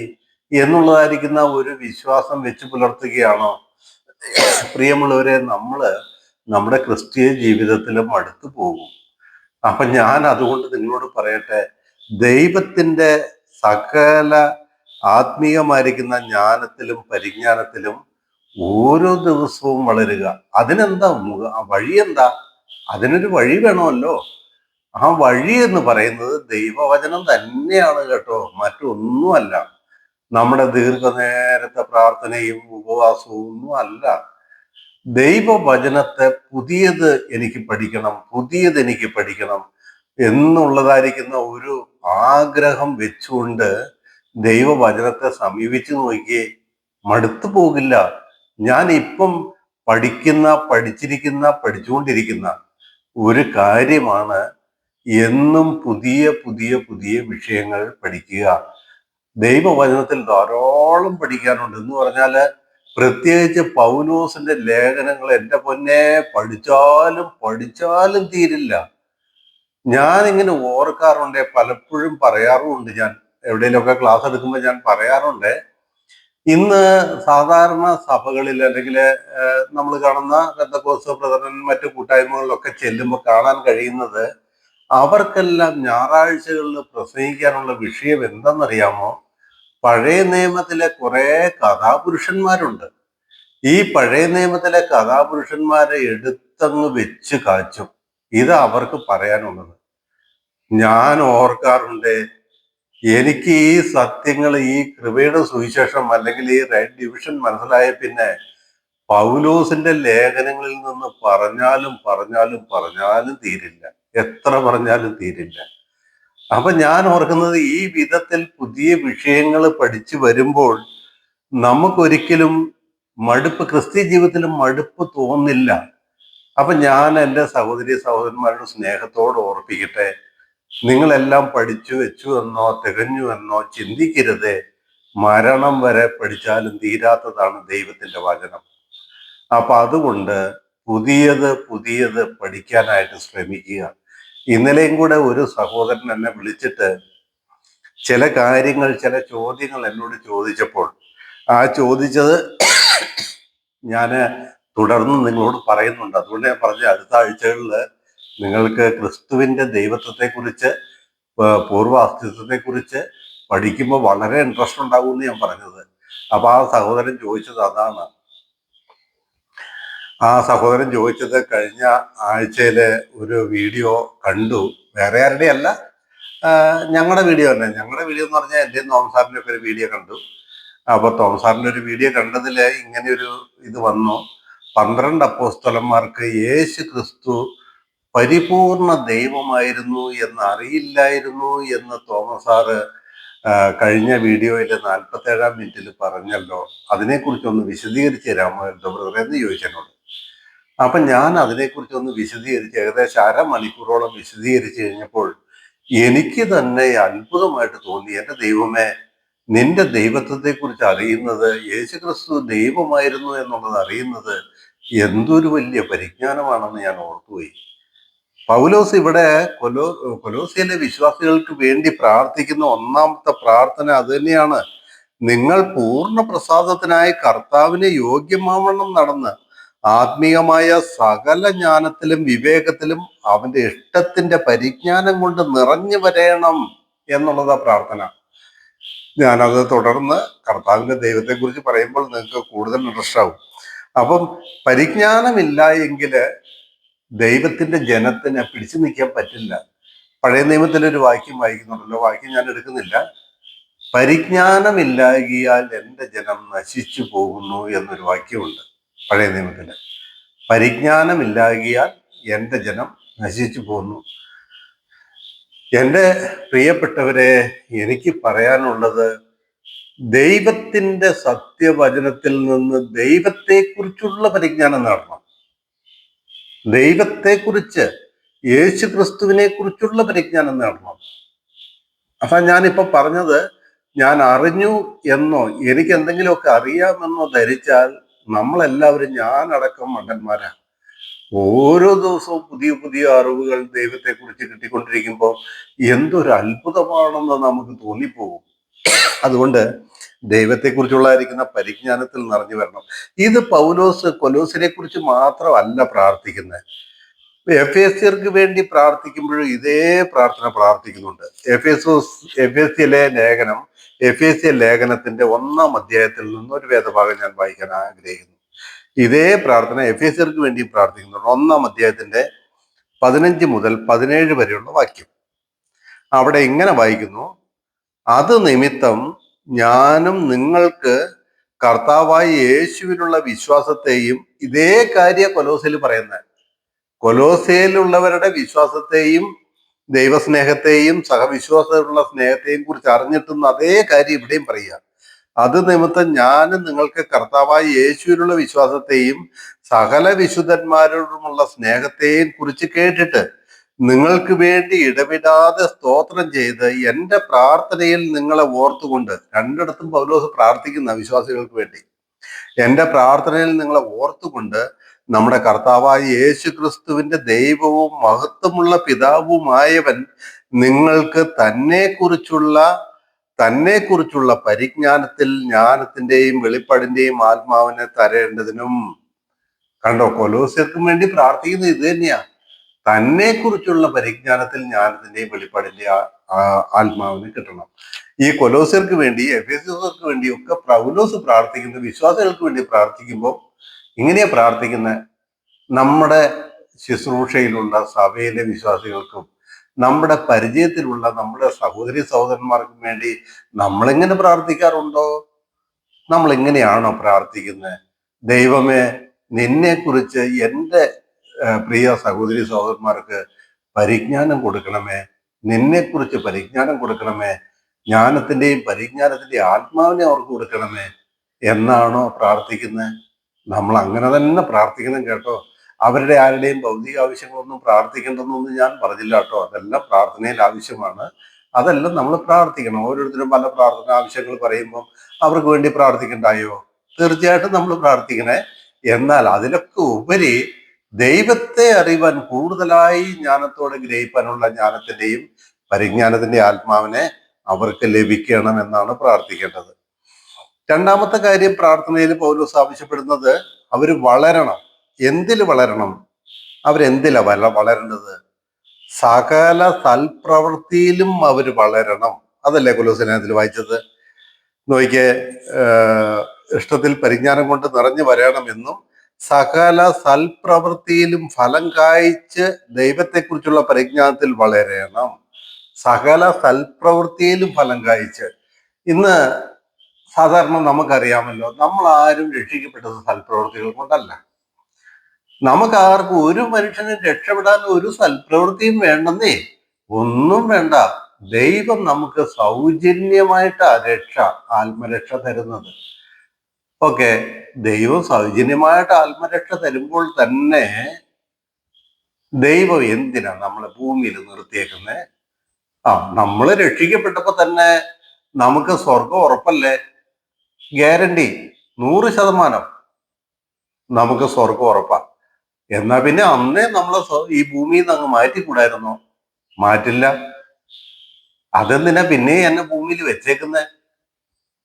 എന്നുള്ളതായിരിക്കുന്ന ഒരു വിശ്വാസം വെച്ച് പുലർത്തുകയാണോ? പ്രിയമുള്ളവരെ, നമ്മുടെ ക്രിസ്തീയ ജീവിതത്തിൽ മടുത്തു പോകും. അപ്പൊ ഞാൻ അതുകൊണ്ട് നിങ്ങളോട് പറയട്ടെ, ദൈവത്തിന്റെ സകല ആത്മീയമായിരിക്കുന്ന ജ്ഞാനത്തിലും പരിജ്ഞാനത്തിലും ഓരോ ദിവസവും വളരുക. അതിനെന്താ വഴി? എന്താ? അതിനൊരു വഴി വേണമല്ലോ. ആ വഴി എന്ന് പറയുന്നത് ദൈവവചനം തന്നെയാണ് കേട്ടോ, മറ്റൊന്നുമല്ല. നമ്മുടെ ദീർഘനേരത്തെ പ്രാർത്ഥനയും ഉപവാസവും ഒന്നും അല്ല. ദൈവവചനത്തെ പുതിയത് എനിക്ക് പഠിക്കണം എന്നുള്ളതായിരിക്കുന്ന ഒരു ആഗ്രഹം വെച്ചുകൊണ്ട് ദൈവവചനത്തെ സമീപിച്ചു നോക്കിയേ, മടുത്തു പോകില്ല. ഞാൻ ഇപ്പം പഠിച്ചുകൊണ്ടിരിക്കുന്ന ഒരു കാര്യമാണ് എന്നും പുതിയ പുതിയ പുതിയ വിഷയങ്ങൾ പഠിക്കുക. ദൈവവചനത്തിൽ ധാരാളം പഠിക്കാനുണ്ട്. എന്ന് പറഞ്ഞാല് പ്രത്യേകിച്ച് പൗലോസിന്റെ ലേഖനങ്ങൾ എൻ്റെ പൊന്നെ, പഠിച്ചാലും തീരില്ല. ഞാൻ ഇങ്ങനെ ഓർക്കാറുണ്ട്, പലപ്പോഴും പറയാറുമുണ്ട്. ഞാൻ എവിടെയെങ്കിലുമൊക്കെ ക്ലാസ് എടുക്കുമ്പോൾ ഞാൻ പറയാറുണ്ട്, ഇന്ന് സാധാരണ സഭകളിൽ അല്ലെങ്കിൽ നമ്മൾ കാണുന്ന പെന്തക്കോസ്ത് ബ്രദറൻ മറ്റു കൂട്ടായ്മകളിലൊക്കെ ചെല്ലുമ്പോൾ കാണാൻ കഴിയുന്നത്, അവർക്കെല്ലാം ഞായറാഴ്ചകളിൽ പ്രസംഗിക്കാനുള്ള വിഷയം എന്തെന്നറിയാമോ? പഴയ നിയമത്തിലെ കുറെ കഥാപുരുഷന്മാരുണ്ട്. ഈ പഴയ നിയമത്തിലെ കഥാപുരുഷന്മാരെ എടുത്തങ്ങ് വെച്ച് കാച്ചും. ഇത് അവർക്ക് പറയാനുള്ളത്. ഞാൻ ഓർക്കാറുണ്ട്, എനിക്ക് ഈ സത്യങ്ങൾ, ഈ കൃപയുടെ സുവിശേഷം അല്ലെങ്കിൽ ഈ റെഡ് ഡിവിഷൻ മനസ്സിലായ പിന്നെ പൗലോസിന്റെ ലേഖനങ്ങളിൽ നിന്ന് പറഞ്ഞാലും തീരില്ല. എത്ര പറഞ്ഞാലും തീരില്ല. അപ്പൊ ഞാൻ ഓർക്കുന്നത്, ഈ വിധത്തിൽ പുതിയ വിഷയങ്ങൾ പഠിച്ചു വരുമ്പോൾ നമുക്കൊരിക്കലും ക്രിസ്തീയ ജീവിതത്തിൽ മടുപ്പ് തോന്നില്ല. അപ്പൊ ഞാൻ എൻ്റെ സഹോദരി സഹോദരന്മാരുടെ സ്നേഹത്തോട് ഓർപ്പിക്കട്ടെ, നിങ്ങളെല്ലാം പഠിച്ചു വെച്ചു എന്നോ തികഞ്ഞു എന്നോ ചിന്തിക്കരുത്. മരണം വരെ പഠിച്ചാലും തീരാത്തതാണ് ദൈവത്തിന്റെ വചനം. അപ്പൊ അതുകൊണ്ട് പുതിയത് പഠിക്കാനായിട്ട് ശ്രമിക്കുക. ഇന്നലെയും കൂടെ ഒരു സഹോദരൻ എന്നെ വിളിച്ചിട്ട് ചില കാര്യങ്ങൾ, ചില ചോദ്യങ്ങൾ എന്നോട് ചോദിച്ചപ്പോൾ ആ ചോദിച്ചത് ഞാൻ തുടർന്ന് നിങ്ങളോട് പറയുന്നുണ്ട്. അതുകൊണ്ട് ഞാൻ പറഞ്ഞ അടുത്ത ആഴ്ചകളിൽ നിങ്ങൾക്ക് ക്രിസ്തുവിന്റെ ദൈവത്വത്തെക്കുറിച്ച്, പൂർവ്വ അസ്തിത്വത്തെക്കുറിച്ച് പഠിക്കുമ്പോൾ വളരെ ഇൻട്രസ്റ്റ് ഉണ്ടാകുമെന്ന് ഞാൻ പറഞ്ഞത്. അപ്പൊ ആ സഹോദരൻ ചോദിച്ചത് അതാണ്. ആ സഹോദരൻ ചോദിച്ചത് കഴിഞ്ഞ ആഴ്ചയിലെ ഒരു വീഡിയോ കണ്ടു. വേറെ ആരുടെ അല്ല, ഞങ്ങളുടെ വീഡിയോ തന്നെ. ഞങ്ങളുടെ വീഡിയോ എന്ന് പറഞ്ഞാൽ എൻ്റെ തോമസാറിൻ്റെ ഒക്കെ ഒരു വീഡിയോ കണ്ടു. അപ്പൊ തോമസാറിന്റെ ഒരു വീഡിയോ കണ്ടതിൽ ഇങ്ങനെ ഒരു ഇത് വന്നു. 12 അപ്പോസ്തലന്മാർക്ക് യേശു ക്രിസ്തു പരിപൂർണ ദൈവമായിരുന്നു എന്ന് അറിയില്ലായിരുന്നു എന്ന് തോമസാറ് കഴിഞ്ഞ വീഡിയോയിൽ 47-ാം മിനിറ്റിൽ പറഞ്ഞല്ലോ. അതിനെക്കുറിച്ചൊന്ന് വിശദീകരിച്ച് തരാമോ എന്തോ ബ്രദർ എന്ന് ചോദിച്ചെന്നോട്. അപ്പൊ ഞാൻ അതിനെക്കുറിച്ചൊന്ന് വിശദീകരിച്ച് ഏകദേശം അരമണിക്കൂറോളം വിശദീകരിച്ച് കഴിഞ്ഞപ്പോൾ എനിക്ക് തന്നെ അത്ഭുതമായിട്ട് തോന്നി. എൻ്റെ ദൈവമേ, നിന്റെ ദൈവത്വത്തെക്കുറിച്ച് അറിയുന്നത്, യേശുക്രിസ്തു ദൈവമായിരുന്നു എന്നുള്ളത് അറിയുന്നത് എന്തൊരു വലിയ പരിജ്ഞാനമാണെന്ന് ഞാൻ ഓർത്തുപോയി. പൗലോസ് ഇവിടെ കൊലോസിയിലെ വിശ്വാസികൾക്ക് വേണ്ടി പ്രാർത്ഥിക്കുന്ന ഒന്നാമത്തെ പ്രാർത്ഥന അത് തന്നെയാണ്. നിങ്ങൾ പൂർണ്ണ പ്രസാദത്തിനായി കർത്താവിനെ യോഗ്യമാവണ്ണം നടന്ന് ആത്മീയമായ സകല ജ്ഞാനത്തിലും വിവേകത്തിലും അവന്റെ ഇഷ്ടത്തിന്റെ പരിജ്ഞാനം കൊണ്ട് നിറഞ്ഞു വരേണം എന്നുള്ളതാ പ്രാർത്ഥന. ഞാനത് തുടർന്ന് കർത്താവിന്റെ ദൈവത്തെക്കുറിച്ച് പറയുമ്പോൾ നിങ്ങൾക്ക് കൂടുതൽ ഇൻട്രസ്റ്റ് ആവും. അപ്പം പരിജ്ഞാനമില്ല എങ്കിൽ ദൈവത്തിന്റെ ജനത്തിന് പിടിച്ചു നിൽക്കാൻ പറ്റില്ല. പഴയ നിയമത്തിലൊരു വാക്യം വായിക്കുന്നുണ്ടല്ലോ, വാക്യം ഞാൻ എടുക്കുന്നില്ല. പരിജ്ഞാനമില്ലാകിയാൽ എൻ്റെ ജനം നശിച്ചു പോകുന്നു എന്നൊരു വാക്യമുണ്ട് പഴയ നിയമത്തില്. പരിജ്ഞാനമില്ലാകിയാൽ എൻ്റെ ജനം നശിച്ചു പോകുന്നു. എൻ്റെ പ്രിയപ്പെട്ടവരെ, എനിക്ക് പറയാനുള്ളത്, ദൈവത്തിന്റെ സത്യവചനത്തിൽ നിന്ന് ദൈവത്തെക്കുറിച്ചുള്ള പരിജ്ഞാനം നേടണം. ദൈവത്തെക്കുറിച്ച്, യേശു ക്രിസ്തുവിനെ കുറിച്ചുള്ള പരിജ്ഞാനം നേടണം. അപ്പൊ ഞാനിപ്പോ പറഞ്ഞത് ഞാൻ അറിഞ്ഞു എന്നോ എനിക്ക് എന്തെങ്കിലുമൊക്കെ അറിയാമെന്നോ ധരിച്ചാൽ നമ്മളെല്ലാവരും, ഞാനടക്കം മണ്ടന്മാരാ. ഓരോ ദിവസവും പുതിയ പുതിയ അറിവുകൾ ദൈവത്തെക്കുറിച്ച് കിട്ടിക്കൊണ്ടിരിക്കുമ്പോൾ എന്തൊരു അത്ഭുതമാണെന്ന് നമുക്ക് തോന്നിപ്പോകും. അതുകൊണ്ട് ദൈവത്തെക്കുറിച്ചുള്ളതായിരിക്കുന്ന പരിജ്ഞാനത്തിൽ നിറഞ്ഞു വരണം. ഇത് പൗലോസ് കൊലോസിനെ കുറിച്ച് മാത്രമല്ല പ്രാർത്ഥിക്കുന്നത്. എഫേസ്യർക്ക് വേണ്ടി പ്രാർത്ഥിക്കുമ്പോഴും ഇതേ പ്രാർത്ഥന പ്രാർത്ഥിക്കുന്നുണ്ട്. എഫേസ്യ ലേഖനത്തിന്റെ 1-ാം അധ്യായത്തിൽ നിന്ന് ഒരു വേദഭാഗം ഞാൻ വായിക്കാൻ ആഗ്രഹിക്കുന്നു. ഇതേ പ്രാർത്ഥന എഫേസ്യർക്ക് വേണ്ടി പ്രാർത്ഥിക്കുന്നുണ്ട്. 1-ാം അധ്യായത്തിന്റെ 15 മുതൽ 17 വരെയുള്ള വാക്യം. അവിടെ ഇങ്ങനെ വായിക്കുന്നു: അത് നിമിത്തം ഞാനും നിങ്ങൾക്ക് കർത്താവായ യേശുവിനുള്ള വിശ്വാസത്തെയും, ഇതേ കാര്യ കൊലോസയിൽ പറയുന്നത്, കൊലോസയിലുള്ളവരുടെ വിശ്വാസത്തെയും ദൈവസ്നേഹത്തെയും സഹവിശ്വാസത്തിലുള്ള സ്നേഹത്തെയും കുറിച്ച് അറിഞ്ഞിട്ടും അതേ കാര്യം ഇവിടെയും പറയുക. അത് നിമിത്തം ഞാനും നിങ്ങൾക്ക് കർത്താവായ യേശുവിനുള്ള വിശ്വാസത്തെയും സകല വിശുദ്ധന്മാരോടുമുള്ള സ്നേഹത്തെയും കുറിച്ച് കേട്ടിട്ട് നിങ്ങൾക്ക് വേണ്ടി ഇടവിടാതെ സ്തോത്രം ചെയ്ത് എൻ്റെ പ്രാർത്ഥനയിൽ നിങ്ങളെ ഓർത്തുകൊണ്ട്, രണ്ടിടത്തും പൗലോസ് പ്രാർത്ഥിക്കുന്ന വിശ്വാസികൾക്ക് വേണ്ടി, എൻ്റെ പ്രാർത്ഥനയിൽ നിങ്ങളെ ഓർത്തുകൊണ്ട് നമ്മുടെ കർത്താവായ യേശു ക്രിസ്തുവിന്റെ ദൈവവും മഹത്വമുള്ള പിതാവുമായവൻ നിങ്ങൾക്ക് തന്നെക്കുറിച്ചുള്ള പരിജ്ഞാനത്തിൽ ജ്ഞാനത്തിന്റെയും വെളിപ്പാടിന്റെയും ആത്മാവിനെ തരേണ്ടതിനും. കണ്ടോ, കൊലോസ്യർക്കും വേണ്ടി പ്രാർത്ഥിക്കുന്നത് ഇത് തന്നെയാ. തന്നെക്കുറിച്ചുള്ള പരിജ്ഞാനത്തിൽ ജ്ഞാനത്തിന്റെയും വെളിപ്പാടിന്റെ ആത്മാവിനെ കിട്ടണം. ഈ കൊലോസ്യർക്ക് വേണ്ടി, എഫേസ്യർക്ക് വേണ്ടി ഒക്കെ പൗലോസ് പ്രാർത്ഥിക്കുന്ന വിശ്വാസികൾക്ക് വേണ്ടി പ്രാർത്ഥിക്കുമ്പോൾ ഇങ്ങനെയാ പ്രാർത്ഥിക്കുന്നത്: നമ്മുടെ ശുശ്രൂഷയിലുള്ള സഭയിലെ വിശ്വാസികൾക്കും നമ്മുടെ പരിചയത്തിലുള്ള നമ്മുടെ സഹോദരി സഹോദരന്മാർക്കും വേണ്ടി നമ്മളെങ്ങനെ പ്രാർത്ഥിക്കാറുണ്ടോ? നമ്മൾ എങ്ങനെയാണോ പ്രാർത്ഥിക്കുന്നത്? ദൈവമേ, നിന്നെക്കുറിച്ച് എൻ്റെ പ്രിയ സഹോദരി സഹോദരന്മാർക്ക് പരിജ്ഞാനം കൊടുക്കണമേ, നിന്നെക്കുറിച്ച് പരിജ്ഞാനം കൊടുക്കണമേ, ജ്ഞാനത്തിന്റെയും പരിജ്ഞാനത്തിന്റെയും ആത്മാവിനെ അവർക്ക് കൊടുക്കണമേ എന്നാണോ പ്രാർത്ഥിക്കുന്നത്? നമ്മൾ അങ്ങനെ തന്നെ പ്രാർത്ഥിക്കണം കേട്ടോ. അവരുടെ ആരുടെയും ഭൗതിക ആവശ്യങ്ങളൊന്നും പ്രാർത്ഥിക്കേണ്ടെന്നൊന്നും ഞാൻ പറഞ്ഞില്ല കേട്ടോ. അതെല്ലാം പ്രാർത്ഥനയിൽ ആവശ്യമാണ്. അതെല്ലാം നമ്മൾ പ്രാർത്ഥിക്കണം. ഓരോരുത്തരും പല പ്രാർത്ഥന ആവശ്യങ്ങൾ പറയുമ്പോൾ അവർക്ക് വേണ്ടി പ്രാർത്ഥിക്കണ്ടായോ? തീർച്ചയായിട്ടും നമ്മൾ പ്രാർത്ഥിക്കണേ. എന്നാൽ അതിലൊക്കെ ഉപരി ദൈവത്തെ അറിയുവാൻ, കൂടുതലായി ജ്ഞാനത്തോടെ ഗ്രഹിക്കാനുള്ള ജ്ഞാനത്തിന്റെയും പരിജ്ഞാനത്തിന്റെ ആത്മാവിനെ അവർക്ക് ലഭിക്കണം എന്നാണ് പ്രാർത്ഥിക്കേണ്ടത്. രണ്ടാമത്തെ കാര്യം പ്രാർത്ഥനയിൽ പൗലോസ് ആവശ്യപ്പെടുന്നത് അവർ വളരണം. എന്തിൽ വളരണം? അവരെന്തിലാ വളരേണ്ടത്? സകല സൽപ്രവൃത്തിയിലും അവർ വളരണം. അതല്ലേ കൊലോസ്യലേഖനത്തിൽ വായിച്ചത്? നോക്കിയേ, ഇഷ്ടത്തിൽ പരിജ്ഞാനം കൊണ്ട് നിറഞ്ഞു വരണമെന്നും സകല സൽപ്രവൃത്തിയിലും ഫലം കായ്ച്ച് ദൈവത്തെക്കുറിച്ചുള്ള പരിജ്ഞാനത്തിൽ വളരണം. സകല സൽപ്രവൃത്തിയിലും ഫലം കായ്ച്ച്. ഇന്ന് സാധാരണ നമുക്കറിയാമല്ലോ, നമ്മൾ ആരും രക്ഷിക്കപ്പെട്ടത് സൽപ്രവൃത്തികൾ കൊണ്ടല്ല. നമുക്ക് ആർക്കും, ഒരു മനുഷ്യനും രക്ഷപ്പെടാൻ ഒരു സൽപ്രവൃത്തിയും വേണ്ടെന്നേ, ഒന്നും വേണ്ട. ദൈവം നമുക്ക് സൗജന്യമായിട്ടാ രക്ഷ, ആത്മരക്ഷ തരുന്നത്. ഓക്കെ, ദൈവം സൗജന്യമായിട്ട് ആത്മരക്ഷ തരുമ്പോൾ തന്നെ ദൈവം എന്തിനാ നമ്മളെ ഭൂമിയിൽ നിർത്തിയേക്കുന്നത്? നമ്മൾ രക്ഷിക്കപ്പെട്ടപ്പോ തന്നെ നമുക്ക് സ്വർഗം ഉറപ്പല്ലേ? ഗ്യാരണ്ടി 100% നമുക്ക് സ്വർഗം ഉറപ്പാ. എന്നാ പിന്നെ അന്നേ നമ്മളെ ഈ ഭൂമിയിൽ നിന്ന് അങ്ങ് മാറ്റിക്കൂടായിരുന്നോ? മാറ്റില്ല. അതെന്തിനാ പിന്നെ എന്നെ ഭൂമിയിൽ വെച്ചേക്കുന്നത്?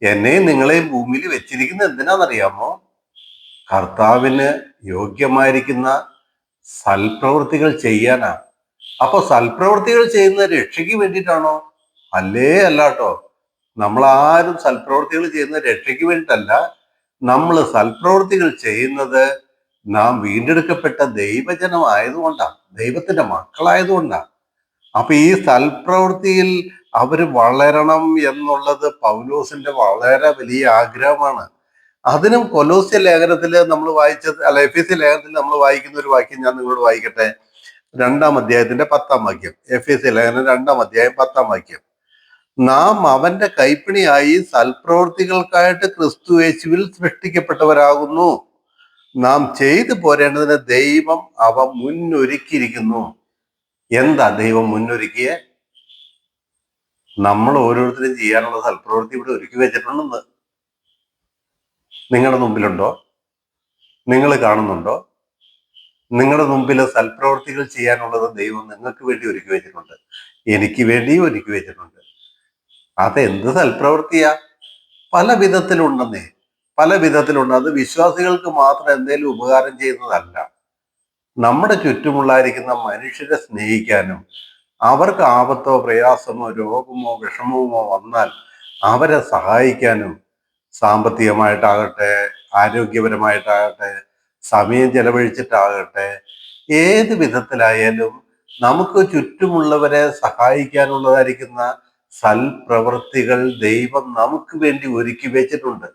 എന്നെയും നിങ്ങളെയും ഭൂമിയിൽ വെച്ചിരിക്കുന്നത് എന്തിനാണെന്നറിയാമോ? കർത്താവിന് യോഗ്യമായിരിക്കുന്ന സൽപ്രവൃത്തികൾ ചെയ്യാനാ. അപ്പൊ സൽപ്രവൃത്തികൾ ചെയ്യുന്ന രക്ഷയ്ക്ക് വേണ്ടിയിട്ടാണോ? അല്ലേ അല്ല കേട്ടോ. നമ്മളാരും സൽപ്രവൃത്തികൾ ചെയ്യുന്ന രക്ഷയ്ക്ക് വേണ്ടിയിട്ടല്ല. നമ്മൾ സൽപ്രവൃത്തികൾ ചെയ്യുന്നത് നാം വീണ്ടെടുക്കപ്പെട്ട ദൈവജനം ആയതുകൊണ്ടാണ്, ദൈവത്തിന്റെ മക്കളായതുകൊണ്ടാണ്. അപ്പൊ ഈ സൽപ്രവൃത്തിയിൽ അവർ വളരണം എന്നുള്ളത് പൗലോസിന്റെ വളരെ വലിയ ആഗ്രഹമാണ്. അതിനും കൊലോസ്യ ലേഖനത്തിൽ നമ്മൾ വായിച്ചത്, അല്ല, എഫേസ്യ ലേഖനത്തിൽ നമ്മൾ വായിക്കുന്ന ഒരു വാക്യം ഞാൻ നിങ്ങളോട് വായിക്കട്ടെ. 2-ാം അധ്യായത്തിന്റെ 10-ാം വാക്യം. എഫേസ്യ ലേഖനം 2-ാം അധ്യായം 10-ാം വാക്യം. നാം അവന്റെ കൈപ്പിണിയായി സൽപ്രവൃത്തികൾക്കായിട്ട് ക്രിസ്തു യേശുവിൽ സൃഷ്ടിക്കപ്പെട്ടവരാകുന്നു. നാം ചെയ്തു പോരേണ്ടതിന് ദൈവം അവ മുന്നൊരുക്കിയിരിക്കുന്നു. എന്താ ദൈവം മുന്നൊരുക്കിയെ? നമ്മൾ ഓരോരുത്തരും ചെയ്യാനുള്ള സൽപ്രവൃത്തി ഇവിടെ ഒരുക്കി വെച്ചിട്ടുണ്ടെന്ന്. നിങ്ങളുടെ മുമ്പിലുണ്ടോ? നിങ്ങൾ കാണുന്നുണ്ടോ? നിങ്ങളുടെ മുമ്പിൽ സൽപ്രവൃത്തികൾ ചെയ്യാനുള്ളത് ദൈവം നിങ്ങൾക്ക് വേണ്ടി ഒരുക്കി വെച്ചിട്ടുണ്ട്, എനിക്ക് വേണ്ടിയും ഒരുക്കി വെച്ചിട്ടുണ്ട്. അതെന്ത് സൽപ്രവൃത്തിയാ? പല വിധത്തിലുണ്ടെന്നേ, പല വിധത്തിലുണ്ട്. അത് വിശ്വാസികൾക്ക് മാത്രം എന്തെങ്കിലും ഉപകാരം ചെയ്യുന്നതല്ല. നമ്മുടെ ചുറ്റുമുള്ളായിരിക്കുന്ന മനുഷ്യരെ സ്നേഹിക്കാനും അവർക്ക് ആപത്തോ പ്രയാസമോ രോഗമോ വിഷമമോ വന്നാൽ അവരെ സഹായിക്കാനും, സാമ്പത്തികമായിട്ടാകട്ടെ ആരോഗ്യപരമായിട്ടാകട്ടെ സമയം ചെലവഴിച്ചിട്ടാകട്ടെ, ഏത് വിധത്തിലായാലും നമുക്ക് ചുറ്റുമുള്ളവരെ സഹായിക്കാനുള്ളതായിരിക്കുന്ന സൽപ്രവൃത്തികൾ ദൈവം നമുക്ക് വേണ്ടി ഒരുക്കി വെച്ചിട്ടുണ്ട്.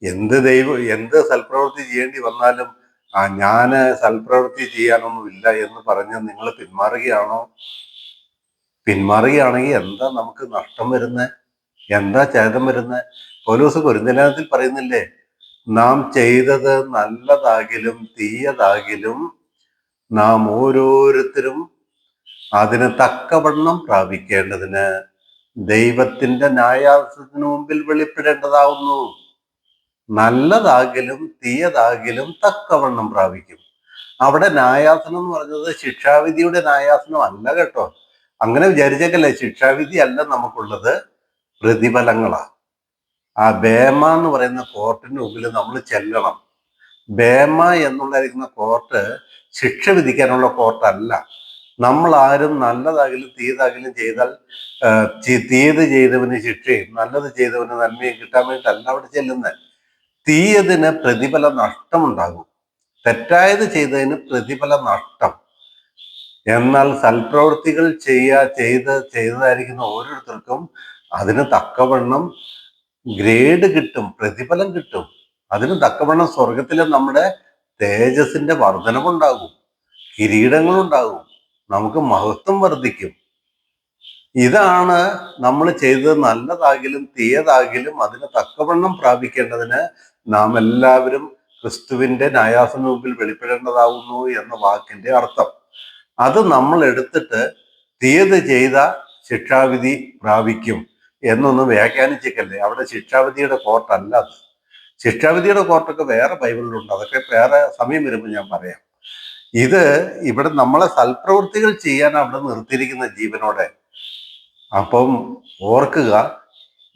എന്ത് സൽപ്രവൃത്തി ചെയ്യേണ്ടി വന്നാലും ഞാന് സൽപ്രവൃത്തി ചെയ്യാനൊന്നുമില്ല എന്ന് പറഞ്ഞ് നിങ്ങൾ പിന്മാറുകയാണോ? പിന്മാറുകയാണെങ്കിൽ എന്താ നമുക്ക് നഷ്ടം വരുന്നത്? എന്താ ഛേദം വരുന്നത്? പൗലോസ് കൊരിന്ത്യലേഖനത്തിൽ പറയുന്നില്ലേ, നാം ചെയ്തത് നല്ലതാകിലും തീയതാകിലും നാം ഓരോരുത്തരും അതിന് തക്കവണ്ണം പ്രാപിക്കേണ്ടതിന് ദൈവത്തിന്റെ ന്യായാസനത്തിന് മുമ്പിൽ വെളിപ്പെടേണ്ടതാവുന്നു. നല്ലതാകിലും തീയതാകിലും തക്കവണ്ണം പ്രാപിക്കും. അവിടെ ന്യായാസനം എന്ന് പറഞ്ഞത് ശിക്ഷാവിധിയുടെ ന്യായാസനം അല്ല കേട്ടോ. അങ്ങനെ വിചാരിച്ചേക്കല്ലേ. ശിക്ഷാവിധി അല്ല നമുക്കുള്ളത്, പ്രതിഫലങ്ങളാ. ആ ബേമ എന്ന് പറയുന്ന കോർട്ടിന് മുമ്പിൽ നമ്മൾ ചെല്ലണം. ബേമ എന്നുള്ളതായിരിക്കുന്ന കോർട്ട് ശിക്ഷ വിധിക്കാനുള്ള കോർട്ടല്ല. നമ്മൾ ആരും നല്ലതാകിലും തീയതാകിലും ചെയ്താൽ തീയത് ചെയ്തവന് ശിക്ഷയും നല്ലത് ചെയ്തവന് നന്മയും കിട്ടാൻ വേണ്ടിയിട്ടല്ല അവിടെ ചെല്ലുന്നത്. തീയതിന് പ്രതിഫല നഷ്ടമുണ്ടാകും, തെറ്റായത് ചെയ്തതിന് പ്രതിഫല നഷ്ടം. എന്നാൽ സൽപ്രവൃത്തികൾ ചെയ്തതായിരിക്കുന്ന ഓരോരുത്തർക്കും അതിന് തക്കവണ്ണം ഗ്രേഡ് കിട്ടും, പ്രതിഫലം കിട്ടും. അതിന് തക്കവണ്ണം സ്വർഗത്തിലെ നമ്മുടെ തേജസ്സിന്റെ വർധനവുണ്ടാകും, കിരീടങ്ങളുണ്ടാകും, നമുക്ക് മഹത്വം വർദ്ധിക്കും. ഇതാണ് നമ്മൾ ചെയ്തത് നല്ലതാകിലും തീയതാകിലും അതിന് തക്കവണ്ണം പ്രാപിക്കേണ്ടതിന് നാം എല്ലാവരും ക്രിസ്തുവിന്റെ ന്യായാസന മുമ്പിൽ വെളിപ്പെടേണ്ടതാവുന്നു എന്ന വാക്കിന്റെ അർത്ഥം. അത് നമ്മൾ എടുത്തിട്ട് തീയത് ചെയ്ത ശിക്ഷാവിധി പ്രാപിക്കും എന്നൊന്നും വ്യാഖ്യാനിച്ചേക്കല്ലേ. അവിടെ ശിക്ഷാവിധിയുടെ കോർട്ടല്ല അത്. ശിക്ഷാവിധിയുടെ കോർട്ടൊക്കെ വേറെ ബൈബിളിലുണ്ട്, അതൊക്കെ വേറെ സമയം വരുമ്പോൾ ഞാൻ പറയാം. ഇവിടെ നമ്മളെ സൽപ്രവൃത്തികൾ ചെയ്യാൻ അവിടെ നിർത്തിയിരിക്കുന്ന ജീവനോടെ. അപ്പം ഓർക്കുക,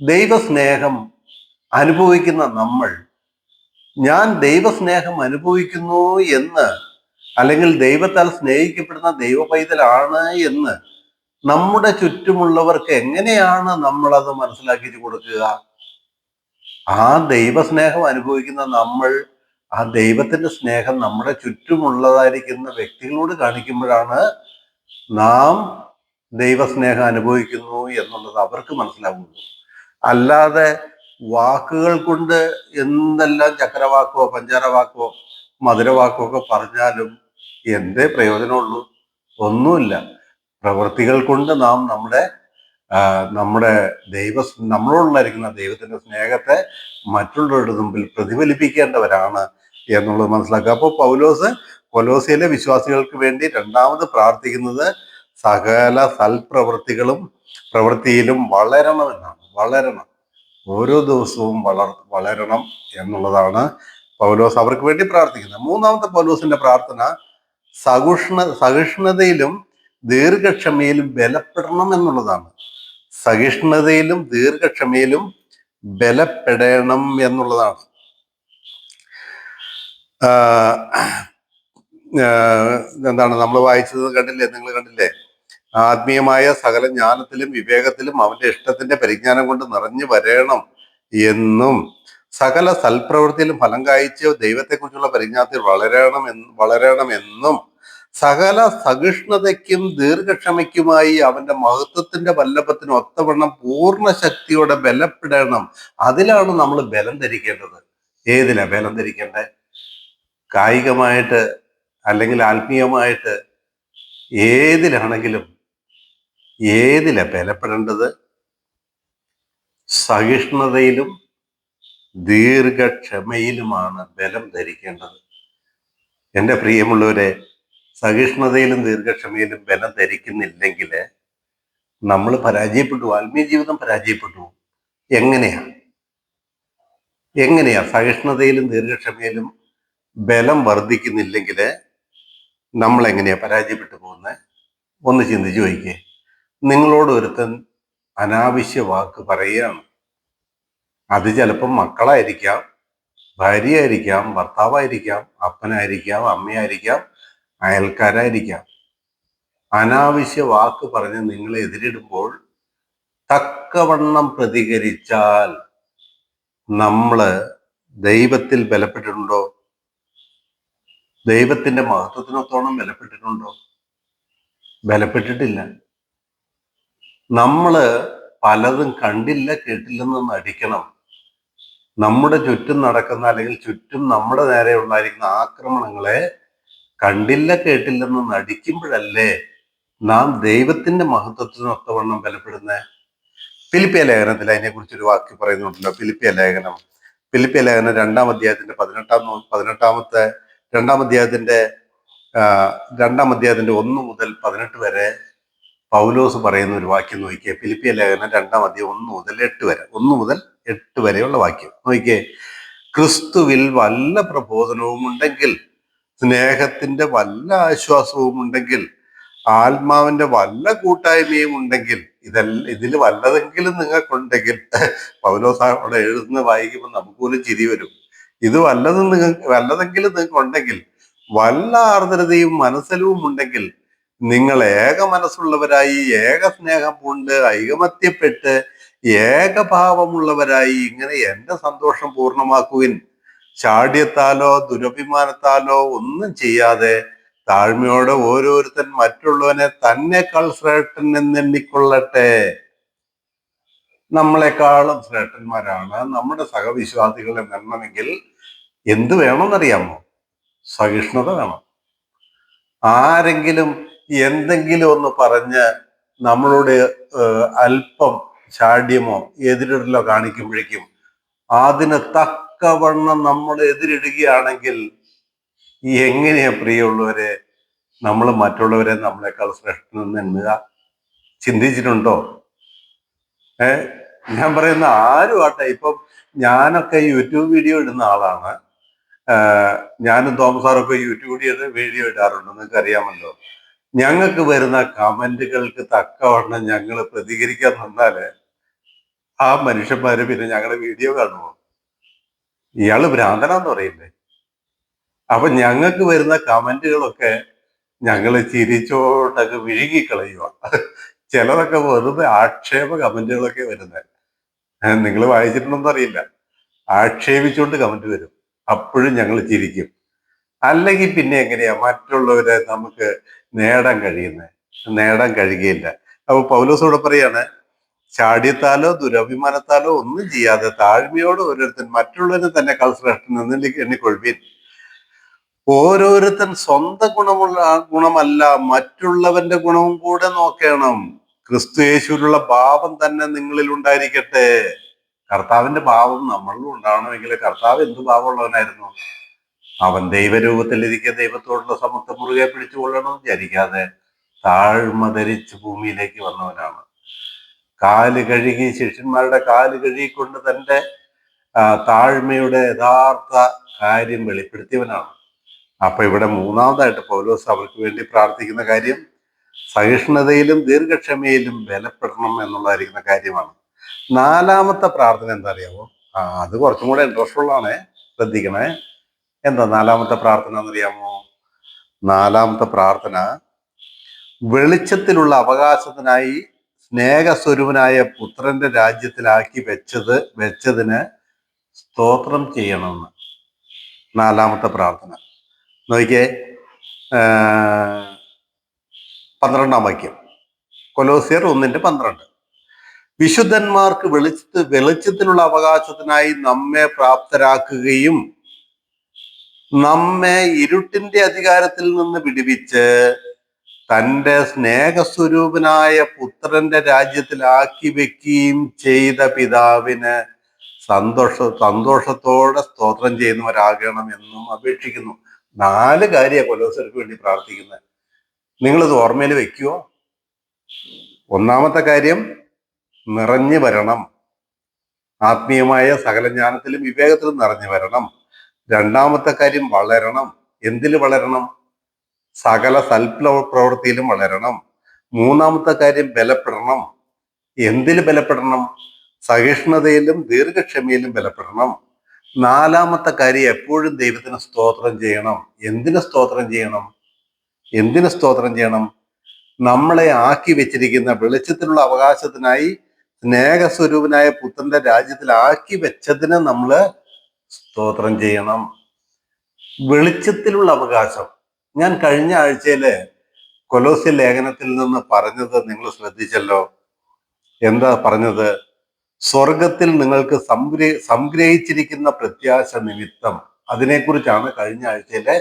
ദൈവസ്നേഹം അനുഭവിക്കുന്ന നമ്മൾ, ഞാൻ ദൈവസ്നേഹം അനുഭവിക്കുന്നു എന്ന്, അല്ലെങ്കിൽ ദൈവത്താൽ സ്നേഹിക്കപ്പെടുന്ന ദൈവ പൈതലാണ് എന്ന് നമ്മുടെ ചുറ്റുമുള്ളവർക്ക് എങ്ങനെയാണ് നമ്മളത് മനസ്സിലാക്കി കൊടുക്കുക? ആ ദൈവസ്നേഹം അനുഭവിക്കുന്ന നമ്മൾ ആ ദൈവത്തിന്റെ സ്നേഹം നമ്മുടെ ചുറ്റുമുള്ളതായിരിക്കുന്ന വ്യക്തികളോട് കാണിക്കുമ്പോഴാണ് നാം ദൈവസ്നേഹം അനുഭവിക്കുന്നു എന്നുള്ളത് അവർക്ക് മനസ്സിലാകുള്ളൂ. അല്ലാതെ വാക്കുകൾ കൊണ്ട് എന്തെല്ലാം ചക്രവാക്കോ പഞ്ചാരവാക്കോ മധുരവാക്കോ ഒക്കെ പറഞ്ഞാലും എന്തേ പ്രയോജനമുള്ളൂ? ഒന്നുമില്ല. പ്രവൃത്തികൾ കൊണ്ട് നാം നമ്മുടെ നമ്മളോടുണ്ടായിരിക്കുന്ന ദൈവത്തിന്റെ സ്നേഹത്തെ മറ്റുള്ളവരുടെ മുമ്പിൽ പ്രതിഫലിപ്പിക്കേണ്ടവരാണ് എന്നുള്ളത് മനസ്സിലാക്കുക. അപ്പോൾ പൗലോസ് കൊലോസിയിലെ വിശ്വാസികൾക്ക് വേണ്ടി രണ്ടാമത് പ്രാർത്ഥിക്കുന്നത് സകല പ്രവൃത്തിയിലും വളരണമെന്നാണ്. വളരണം, ഓരോ ദിവസവും വളരണം എന്നുള്ളതാണ് പൗലോസ് അവർക്ക് വേണ്ടി പ്രാർത്ഥിക്കുന്നത്. മൂന്നാമത്തെ പൗലോസിന്റെ പ്രാർത്ഥന സഹിഷ്ണുതയിലും ദീർഘക്ഷമയിലും ബലപ്പെടണം എന്നുള്ളതാണ്. സഹിഷ്ണുതയിലും ദീർഘക്ഷമയിലും ബലപ്പെടണം എന്നുള്ളതാണ്. എന്താണ് നമ്മൾ വായിച്ചത് കണ്ടില്ലേ? നിങ്ങൾ കണ്ടില്ലേ? ആത്മീയമായ സകല ജ്ഞാനത്തിലും വിവേകത്തിലും അവന്റെ ഇഷ്ടത്തിന്റെ പരിജ്ഞാനം കൊണ്ട് നിറഞ്ഞു വരണം എന്നും സകല സൽപ്രവൃത്തിയിലും ഫലം കായ്ച്ച് ദൈവത്തെക്കുറിച്ചുള്ള പരിജ്ഞാനത്തിൽ വളരണമെന്നും സകല സഹിഷ്ണുതയ്ക്കും ദീർഘക്ഷമയ്ക്കുമായി അവന്റെ മഹത്വത്തിന്റെ വല്ലഭത്തിന് ഒത്തവണ്ണം പൂർണ്ണ ശക്തിയോടെ ബലപ്പെടണം. അതിലാണ് നമ്മൾ ബലം ധരിക്കേണ്ടത്. ഏതിലാ ബലം ധരിക്കേണ്ടത്? കായികമായിട്ട് അല്ലെങ്കിൽ ആത്മീയമായിട്ട് ഏതിലാ ബലപ്പെടേണ്ടത്? സഹിഷ്ണുതയിലും ദീർഘക്ഷമയിലുമാണ് ബലം ധരിക്കേണ്ടത്. എൻ്റെ പ്രിയമുള്ളവരെ, സഹിഷ്ണുതയിലും ദീർഘക്ഷമയിലും ബലം ധരിക്കുന്നില്ലെങ്കിൽ നമ്മൾ പരാജയപ്പെട്ടു, ആത്മീയ ജീവിതം പരാജയപ്പെട്ടു. എങ്ങനെയാ സഹിഷ്ണുതയിലും ദീർഘക്ഷമയിലും ബലം വർദ്ധിക്കുന്നില്ലെങ്കിൽ നമ്മൾ എങ്ങനെയാ പരാജയപ്പെട്ടു പോകുന്നത്? ഒന്ന് ചിന്തിച്ചു നോക്കിക്കേ. നിങ്ങളോട് ഒരുത്തൻ അനാവശ്യ വാക്ക് പറയുകയാണ്. അത് ചിലപ്പം മക്കളായിരിക്കാം, ഭാര്യയായിരിക്കാം, ഭർത്താവായിരിക്കാം, അപ്പനായിരിക്കാം, അമ്മയായിരിക്കാം, അയൽക്കാരായിരിക്കാം. അനാവശ്യ വാക്ക് പറഞ്ഞ് നിങ്ങളെ എതിരിടുമ്പോൾ തക്കവണ്ണം പ്രതികരിച്ചാൽ നമ്മള് ദൈവത്തിൽ ബലപ്പെട്ടിട്ടുണ്ടോ? ദൈവത്തിന്റെ മഹത്വത്തിനൊത്തോളം ബലപ്പെട്ടിട്ടുണ്ടോ? ബലപ്പെട്ടിട്ടില്ല. നമ്മള് പലതും കണ്ടില്ല കേട്ടില്ലെന്ന് നടിക്കണം. നമ്മുടെ ചുറ്റും നടക്കുന്ന അല്ലെങ്കിൽ ചുറ്റും നമ്മുടെ നേരെ ഉണ്ടായിരിക്കുന്ന ആക്രമണങ്ങളെ കണ്ടില്ല കേട്ടില്ലെന്ന് നടിക്കുമ്പോഴല്ലേ നാം ദൈവത്തിന്റെ മഹത്വത്തിനൊത്തവണ്ണം ബലപ്പെടുന്നത്. ഫിലിപ്പിയ ലേഖനത്തിൽ അതിനെക്കുറിച്ചൊരു വാക്യം പറയുന്നുണ്ടല്ലോ. ഫിലിപ്പിയ ലേഖനം 2-ാം അധ്യായത്തിന്റെ 1 മുതൽ 18 വരെ പൗലോസ് പറയുന്ന ഒരു വാക്യം നോക്കിയേ. ഫിലിപ്പിയ ലേഖനം 2-ാം അധ്യായം 1 മുതൽ 8 വരെയുള്ള വാക്യം നോക്കിയേ. ക്രിസ്തുവിൽ വല്ല പ്രബോധനവും ഉണ്ടെങ്കിൽ, സ്നേഹത്തിന്റെ വല്ല ആശ്വാസവും ഉണ്ടെങ്കിൽ, ആത്മാവിന്റെ വല്ല കൂട്ടായ്മയും ഉണ്ടെങ്കിൽ, ഇതിൽ വല്ലതെങ്കിലും നിങ്ങൾക്കുണ്ടെങ്കിൽ, പൗലോസ് അവിടെ എഴുതുന്ന വായിക്കുമ്പോൾ നമുക്ക് പോലും ചിരി വരും. ഇത് വല്ലതെങ്കിലും നിങ്ങൾക്ക് ഉണ്ടെങ്കിൽ, വല്ല ആർദ്രതയും മനസ്സലവും ഉണ്ടെങ്കിൽ, നിങ്ങൾ ഏക മനസ്സുള്ളവരായി ഏക സ്നേഹം പൂണ്ട് ഐകമത്യപ്പെട്ട് ഏകഭാവമുള്ളവരായി ഇങ്ങനെ എന്റെ സന്തോഷം പൂർണ്ണമാക്കുവിൻ. ചാഢ്യത്താലോ ദുരഭിമാനത്താലോ ഒന്നും ചെയ്യാതെ താഴ്മയോടെ ഓരോരുത്തൻ മറ്റുള്ളവനെ തന്നെക്കാൾ ശ്രേഷ്ഠൻ എന്നെണ്ണിക്കൊള്ളട്ടെ. നമ്മളെക്കാളും ശ്രേഷ്ഠന്മാരാണ് നമ്മുടെ സഹവിശ്വാസികളെ എണ്ണണമെങ്കിൽ എന്ത് വേണമെന്നറിയാമോ? സഹിഷ്ണുത വേണം. ആരെങ്കിലും എന്തെങ്കിലും ഒന്ന് പറഞ്ഞ് നമ്മളോട് അല്പം ചാഢ്യമോ എതിരിടലോ കാണിക്കുമ്പോഴേക്കും അതിന് തക്കവണ്ണം നമ്മൾ എതിരിടുകയാണെങ്കിൽ എങ്ങനെയാ പ്രിയമുള്ളവരെ നമ്മൾ മറ്റുള്ളവരെ നമ്മളെക്കാൾ ശ്രേഷ്ഠനെന്ന് എണ്ണുക? ചിന്തിച്ചിട്ടുണ്ടോ? ഞാൻ പറയുന്ന ആരും ആട്ടെ. ഇപ്പം ഞാനൊക്കെ യൂട്യൂബ് വീഡിയോ ഇടുന്ന ആളാണ്. ഞാനും തോമസ് സാറൊക്കെ യൂട്യൂബ് വീഡിയോ ഇടാറുണ്ട്, നിങ്ങൾക്ക് അറിയാമല്ലോ. ഞങ്ങൾക്ക് വരുന്ന കമന്റുകൾക്ക് തക്കവണ്ണം ഞങ്ങൾ പ്രതികരിക്കാൻ നിന്നാല് ആ മനുഷ്യന്മാര് പിന്നെ ഞങ്ങളുടെ വീഡിയോ കാണുമോ? ഇയാള് ഭ്രാന്തനാന്ന് പറയില്ലേ? അപ്പൊ ഞങ്ങൾക്ക് വരുന്ന കമന്റുകളൊക്കെ ഞങ്ങള് ചിരിച്ചോണ്ടൊക്കെ വിഴുങ്ങിക്കളയുക. ചിലതൊക്കെ വെറുതെ ആക്ഷേപ കമന്റുകളൊക്കെ വരുന്നത് നിങ്ങൾ വായിച്ചിട്ടുണ്ടോന്ന് അറിയില്ല. ആക്ഷേപിച്ചുകൊണ്ട് കമന്റ് വരും, അപ്പോഴും ഞങ്ങൾ ചിരിക്കും. അല്ലെങ്കിൽ പിന്നെ എങ്ങനെയാ മറ്റുള്ളവരെ നമുക്ക് നേടാൻ കഴിയുന്നത്? നേടാൻ കഴിയുകയില്ല. അപ്പൊ പൗലോസോടെ പറയാണ്, ചാടിയത്താലോ ദുരഭിമാനത്താലോ ഒന്നും ചെയ്യാതെ താഴ്മയോട് ഓരോരുത്തൻ മറ്റുള്ളവരെ തന്നെ ശ്രേഷ്ഠൻ എന്ന് എണ്ണിക്കൊള്ളുവിൻ. ഓരോരുത്തൻ സ്വന്തം ഗുണമല്ല മറ്റുള്ളവന്റെ ഗുണവും കൂടെ നോക്കണം. ക്രിസ്തു യേശുവിലുള്ള ഭാവം തന്നെ നിങ്ങളിൽ ഉണ്ടായിരിക്കട്ടെ. കർത്താവിന്റെ ഭാവം നമ്മളിലും ഉണ്ടാവണമെങ്കിൽ കർത്താവ് എന്ത് ഭാവമുള്ളവനായിരുന്നു? അവൻ ദൈവരൂപത്തിലിരിക്കെ ദൈവത്തോടുള്ള സമത്വം മുറുകെ പിടിച്ചുകൊള്ളണമെന്ന് വിചാരിക്കാതെ താഴ്മ ധരിച്ച് ഭൂമിയിലേക്ക് വന്നവനാണ്. കാല് കഴുകി, ശിഷ്യന്മാരുടെ കാല് കഴുകിക്കൊണ്ട് തന്റെ താഴ്മയുടെ യഥാർത്ഥ കാര്യം വെളിപ്പെടുത്തിയവനാണ്. അപ്പൊ ഇവിടെ മൂന്നാമതായിട്ട് പൗലോസ് അവർക്ക് വേണ്ടി പ്രാർത്ഥിക്കുന്ന കാര്യം സഹിഷ്ണുതയിലും ദീർഘക്ഷമയിലും ബലപ്പെടണം എന്നുള്ളതായിരിക്കുന്ന കാര്യമാണ്. നാലാമത്തെ പ്രാർത്ഥന എന്താ അറിയാമോ? അത് കുറച്ചും കൂടെ ഇൻട്രസ്റ്റ് ഉള്ളതാണേ, ശ്രദ്ധിക്കണേ. എന്താ നാലാമത്തെ പ്രാർത്ഥന എന്നറിയാമോ? നാലാമത്തെ പ്രാർത്ഥന, വെളിച്ചത്തിലുള്ള അവകാശത്തിനായി സ്നേഹസ്വരൂപനായ പുത്രന്റെ രാജ്യത്തിലാക്കി വെച്ചതിന് സ്തോത്രം ചെയ്യണമെന്ന്. നാലാമത്തെ പ്രാർത്ഥന നോക്കിയേ, 12-ാം വാക്യം, കൊലോസ്യർ 1:12. വിശുദ്ധന്മാർക്ക് വെളിച്ചത്തിലുള്ള അവകാശത്തിനായി നമ്മെ പ്രാപ്തരാക്കുകയും നമ്മെ ഇരുട്ടിന്റെ അധികാരത്തിൽ നിന്ന് വിടുവിച്ച് തന്റെ സ്നേഹസ്വരൂപനായ പുത്രന്റെ രാജ്യത്തിലാക്കി വെക്കുകയും ചെയ്ത പിതാവിന് സന്തോഷത്തോടെ സ്തോത്രം ചെയ്യുന്നവരാകണം എന്നും അപേക്ഷിക്കുന്നു. 4 കാര്യമാണ് കൊലോസ്യർക്ക് വേണ്ടി പ്രാർത്ഥിക്കുന്നത്. നിങ്ങളിത് ഓർമ്മയിൽ വെക്കുവോ? ഒന്നാമത്തെ കാര്യം, നിറഞ്ഞു വരണം, ആത്മീയമായ സകല ജ്ഞാനത്തിലും വിവേകത്തിലും നിറഞ്ഞു വരണം. രണ്ടാമത്തെ കാര്യം, വളരണം. എന്തിൽ വളരണം? സകല പ്രവൃത്തിയിലും വളരണം. മൂന്നാമത്തെ കാര്യം, ബലപ്പെടണം. എന്തിൽ ബലപ്പെടണം? സഹിഷ്ണുതയിലും ദീർഘക്ഷമയിലും ബലപ്പെടണം. നാലാമത്തെ കാര്യം, എപ്പോഴും ദൈവത്തിന് സ്തോത്രം ചെയ്യണം. എന്തിന് സ്തോത്രം ചെയ്യണം? എന്തിന് സ്തോത്രം ചെയ്യണം? നമ്മളെ ആക്കി വെച്ചിരിക്കുന്ന വെളിച്ചത്തിലുള്ള അവകാശത്തിനായി സ്നേഹസ്വരൂപനായ പുത്രന്റെ രാജ്യത്തിലാക്കി വെച്ചതിന് നമ്മള് സ്തോത്രം ചെയ്യണം. വെളിച്ചത്തിലുള്ള അവകാശം. ഞാൻ കഴിഞ്ഞ ആഴ്ചയില് കൊലോസ്യ ലേഖനത്തിൽ നിന്ന് പറഞ്ഞത് നിങ്ങൾ ശ്രദ്ധിച്ചല്ലോ. എന്താ പറഞ്ഞത്? സ്വർഗത്തിൽ നിങ്ങൾക്ക് സംഗ്രഹിച്ചിരിക്കുന്ന പ്രത്യാശ നിമിത്തം. അതിനെക്കുറിച്ചാണ് കഴിഞ്ഞ ആഴ്ചയിലെ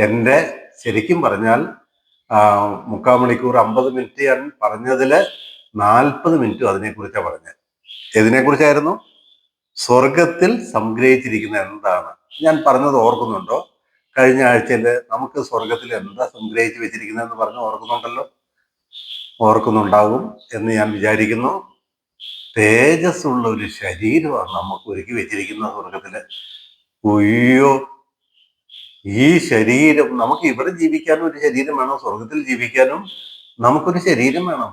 എൻ്റെ, ശരിക്കും പറഞ്ഞാൽ 3/4 മണിക്കൂർ 50 മിനിറ്റ് ഞാൻ പറഞ്ഞതില് 40 മിനിറ്റും അതിനെക്കുറിച്ചാണ് പറഞ്ഞത്. എതിനെക്കുറിച്ചായിരുന്നു? സ്വർഗത്തിൽ സംഗ്രഹിച്ചിരിക്കുന്ന എന്താണ്? ഞാൻ പറഞ്ഞത് ഓർക്കുന്നുണ്ടോ? കഴിഞ്ഞ ആഴ്ചയിൽ നമുക്ക് സ്വർഗത്തിൽ എന്താ സംഗ്രഹിച്ച് വെച്ചിരിക്കുന്നതെന്ന് പറഞ്ഞ് ഓർക്കുന്നുണ്ടല്ലോ? ഓർക്കുന്നുണ്ടാകും എന്ന് ഞാൻ വിചാരിക്കുന്നു. തേജസ് ഉള്ള ഒരു ശരീരമാണ് നമുക്ക് ഒരുക്കി വെച്ചിരിക്കുന്ന സ്വർഗത്തില്. ഒയ്യോ, ഈ ശരീരം, നമുക്ക് ഇവിടെ ജീവിക്കാനും ഒരു ശരീരം വേണം, സ്വർഗത്തിൽ ജീവിക്കാനും നമുക്കൊരു ശരീരം വേണം.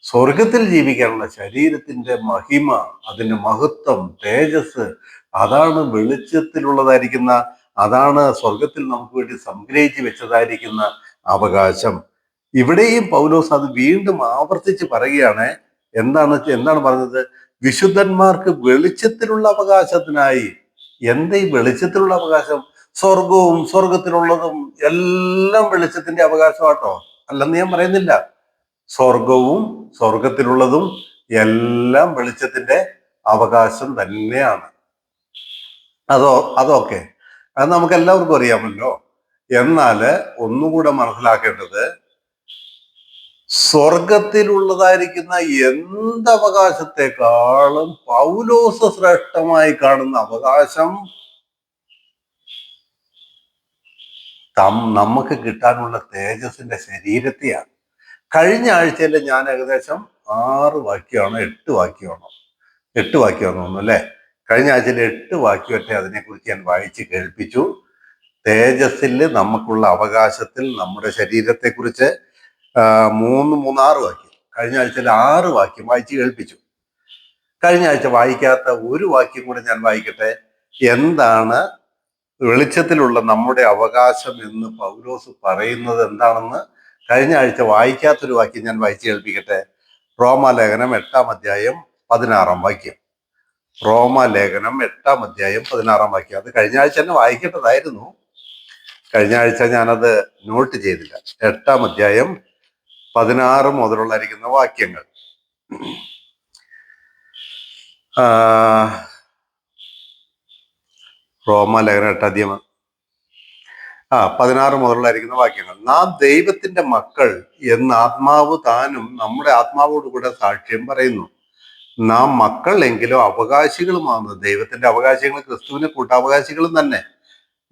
സ്വർഗത്തിൽ ജീവിക്കാനുള്ള ശരീരത്തിന്റെ മഹിമ, അതിന്റെ മഹത്വം, തേജസ്, അതാണ് വെളിച്ചത്തിലുള്ളതായിരിക്കുന്ന, അതാണ് സ്വർഗത്തിൽ നമുക്ക് വേണ്ടി സംഗ്രഹിച്ച് വെച്ചതായിരിക്കുന്ന അവകാശം. ഇവിടെയും പൗലോസ് അത് വീണ്ടും ആവർത്തിച്ച് പറയുകയാണ്. എന്താണ് പറഞ്ഞത്? വിശുദ്ധന്മാർക്ക് വെളിച്ചത്തിലുള്ള അവകാശത്തിനായി. എന്താ ഈ വെളിച്ചത്തിലുള്ള അവകാശം? സ്വർഗവും സ്വർഗത്തിലുള്ളതും എല്ലാം വെളിച്ചത്തിന്റെ അവകാശമാട്ടോ, അല്ലെന്ന് ഞാൻ പറയുന്നില്ല. സ്വർഗവും സ്വർഗത്തിലുള്ളതും എല്ലാം വെളിച്ചത്തിന്റെ അവകാശം തന്നെയാണ്. അതൊക്കെ അത് നമുക്ക് എല്ലാവർക്കും അറിയാമല്ലോ. എന്നാല് ഒന്നുകൂടെ മനസ്സിലാക്കേണ്ടത്, സ്വർഗത്തിലുള്ളതായിരിക്കുന്ന എന്തവകാശത്തെക്കാളും പൗലോസ് ശ്രേഷ്ഠമായി കാണുന്ന അവകാശം നമുക്ക് കിട്ടാനുള്ള തേജസിന്റെ ശരീരത്തെയാണ്. കഴിഞ്ഞ ആഴ്ചയിൽ ഞാൻ ഏകദേശം 8 വാക്യമാണോ തോന്നുന്നു അല്ലെ? കഴിഞ്ഞ ആഴ്ചയിൽ 8 വാക്യമൊക്കെ അതിനെക്കുറിച്ച് ഞാൻ വായിച്ച് കേൾപ്പിച്ചു. തേജസ്സിൽ നമുക്കുള്ള അവകാശത്തിൽ നമ്മുടെ ശരീരത്തെക്കുറിച്ച് മൂന്നാറ് വാക്യം, കഴിഞ്ഞ ആഴ്ചയിൽ 6 വാക്യം വായിച്ച് കേൾപ്പിച്ചു. കഴിഞ്ഞ ആഴ്ച വായിക്കാത്ത ഒരു വാക്യം കൂടെ ഞാൻ വായിക്കട്ടെ. എന്താണ് വെളിച്ചത്തിലുള്ള നമ്മുടെ അവകാശം എന്ന് പൗലോസ് പറയുന്നത് എന്താണെന്ന് കഴിഞ്ഞ ആഴ്ച വായിക്കാത്തൊരു വാക്യം ഞാൻ വായിച്ച് കേൾപ്പിക്കട്ടെ. റോമാലേഖനം 8-ാം അധ്യായം 16-ാം വാക്യം. റോമാലേഖനം 8-ാം അധ്യായം 16-ാം വാക്യം. അത് കഴിഞ്ഞ ആഴ്ച തന്നെ വായിക്കേണ്ടതായിരുന്നു. കഴിഞ്ഞ ആഴ്ച ഞാനത് നോട്ട് ചെയ്തില്ല. 8-ാം അധ്യായം 16 മുതലുള്ളായിരിക്കുന്ന വാക്യങ്ങൾ. റോമാലേഖനം 8-ാം അധ്യായം 16 മുതലുള്ളായിരിക്കുന്ന വാക്യങ്ങൾ. നാം ദൈവത്തിന്റെ മക്കൾ എന്ന് ആത്മാവ് താനും നമ്മുടെ ആത്മാവോട് കൂടെ സാക്ഷ്യം പറയുന്നു. നാം മക്കൾ എങ്കിലും അവകാശികളുമാണ്. ദൈവത്തിന്റെ അവകാശികൾ ക്രിസ്തുവിന് കൂട്ടാവകാശികളും തന്നെ.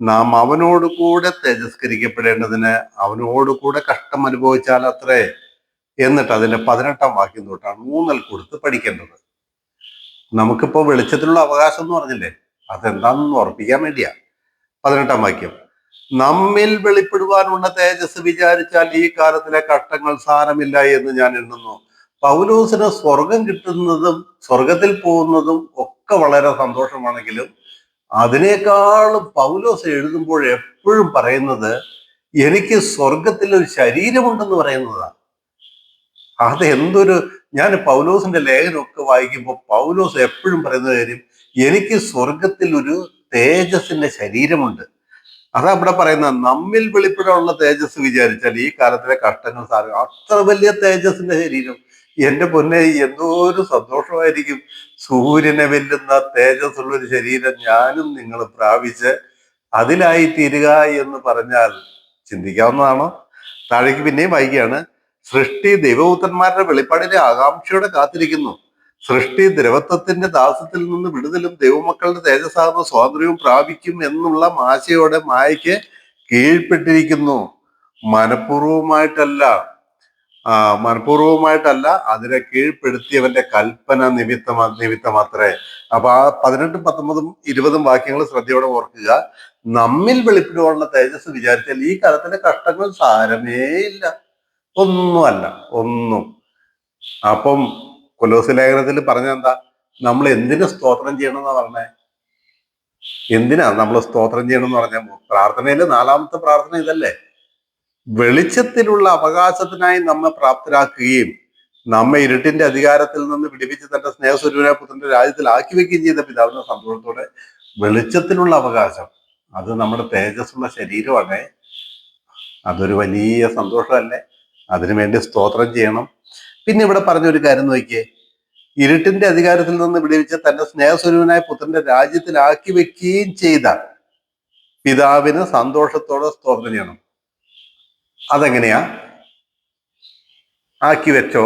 നാം അവനോട് കൂടെ തേജസ്കരിക്കപ്പെടേണ്ടതിന് അവനോട് കൂടെ കഷ്ടം അനുഭവിച്ചാൽ അത്രേ. എന്നിട്ട് അതിന്റെ 18-ാം വാക്യം തൊട്ടാണ് ഊന്നൽ കൊടുത്ത് പഠിക്കേണ്ടത്. നമുക്കിപ്പോ വെളിച്ചത്തിലുള്ള അവകാശം എന്ന് പറഞ്ഞില്ലേ, അതെന്താണെന്ന് ഉറപ്പിക്കാൻ വേണ്ടിയാ. 18-ാം വാക്യം. നമ്മിൽ വെളിപ്പെടുവാനുള്ള തേജസ് വിചാരിച്ചാൽ ഈ കാലത്തിലെ കഷ്ടങ്ങൾ സാരമില്ല എന്ന് ഞാൻ എണ്ണുന്നു. പൗലോസിന് സ്വർഗം കിട്ടുന്നതും സ്വർഗത്തിൽ പോകുന്നതും ഒക്കെ വളരെ സന്തോഷമാണെങ്കിലും അതിനേക്കാളും പൗലോസ് എഴുതുമ്പോൾ എപ്പോഴും പറയുന്നത് എനിക്ക് സ്വർഗത്തിൽ ഒരു ശരീരമുണ്ടെന്ന് പറയുന്നതാണ്. അതെന്തൊരു, ഞാൻ പൗലോസിന്റെ ലേഖനമൊക്കെ വായിക്കുമ്പോൾ പൗലോസ് എപ്പോഴും പറയുന്ന കാര്യം, എനിക്ക് സ്വർഗത്തിൽ ഒരു തേജസ്സിന്റെ ശരീരമുണ്ട്. അതാ ഇവിടെ പറയുന്നത്, നമ്മിൽ വെളിപ്പെടാനുള്ള തേജസ് വിചാരിച്ചാൽ ഈ കാലത്തിലെ കഷ്ടങ്ങൾ സാരം. അത്ര വലിയ തേജസ്സിന്റെ ശരീരം. എന്റെ പൊന്നെ, എന്തോ ഒരു സന്തോഷമായിരിക്കും സൂര്യനെ വെല്ലുന്ന തേജസ്സുള്ള ഒരു ശരീരം ഞാനും നിങ്ങൾ പ്രാപിച്ച് അതിലായി തീരുക എന്ന് പറഞ്ഞാൽ ചിന്തിക്കാവുന്നതാണോ? താഴേക്ക് പിന്നെയും വായിക്കുകയാണ്. സൃഷ്ടി ദൈവപുത്രന്മാരുടെ വെളിപ്പാടിനെ ആകാംക്ഷയോടെ കാത്തിരിക്കുന്നു. സൃഷ്ടി ദ്രവത്വത്തിന്റെ ദാസത്തിൽ നിന്ന് വിടുതലും ദൈവമക്കളുടെ തേജസ്സാകുന്ന സ്വാതന്ത്ര്യവും പ്രാപിക്കും എന്നുള്ള ആശയോടെ മായയ്ക്ക് കീഴ്പ്പെട്ടിരിക്കുന്നു. മനഃപൂർവമായിട്ടല്ല അതിനെ കീഴ്പ്പെടുത്തിയവന്റെ കൽപ്പന നിമിത്തമാത്രേ. അപ്പൊ ആ 18, 19, 20 വാക്യങ്ങൾ ശ്രദ്ധയോടെ ഓർക്കുക. നമ്മിൽ വെളിപ്പെടുവാനുള്ള തേജസ് വിചാരിച്ചാൽ ഈ കാലത്തിന്റെ കഷ്ടങ്ങൾ സാരമേ ഇല്ല, ഒന്നുമല്ല, ഒന്നും. അപ്പം കൊലോസ്യ ലേഖനത്തിൽ പറഞ്ഞ എന്താ, നമ്മൾ എന്തിനു സ്തോത്രം ചെയ്യണമെന്നാ പറഞ്ഞേ? എന്തിനാ നമ്മൾ സ്തോത്രം ചെയ്യണമെന്ന് പറഞ്ഞ? പ്രാർത്ഥനയില് 4-ാമത്തെ പ്രാർത്ഥന ഇതല്ലേ, വെളിച്ചത്തിലുള്ള അവകാശത്തിനായി നമ്മെ പ്രാപ്തരാക്കുകയും നമ്മെ ഇരുട്ടിന്റെ അധികാരത്തിൽ നിന്ന് വിടിവിച്ച് തന്റെ സ്നേഹസ്വരൂപനായ പുത്രന്റെ രാജ്യത്തിൽ ആക്കി വെക്കുകയും ചെയ്ത പിതാവിന്റെ സന്തോഷത്തോടെ വെളിച്ചത്തിലുള്ള അവകാശം, അത് നമ്മുടെ തേജസ്സുള്ള ശരീരമാണ്. അതൊരു വലിയ സന്തോഷമല്ലേ? അതിനുവേണ്ടി സ്തോത്രം ചെയ്യണം. പിന്നെ ഇവിടെ പറഞ്ഞൊരു കാര്യം നോക്കിയേ, ഇരുട്ടിന്റെ അധികാരത്തിൽ നിന്ന് വിടുവിച്ച് തന്റെ സ്നേഹസ്വരൂപനായ പുത്രന്റെ രാജ്യത്തിലാക്കി വെക്കുകയും ചെയ്ത പിതാവിന് സന്തോഷത്തോടെ സ്തോത്രം ചെയ്യണം. അതെങ്ങനെയാ? ആക്കി വെച്ചോ?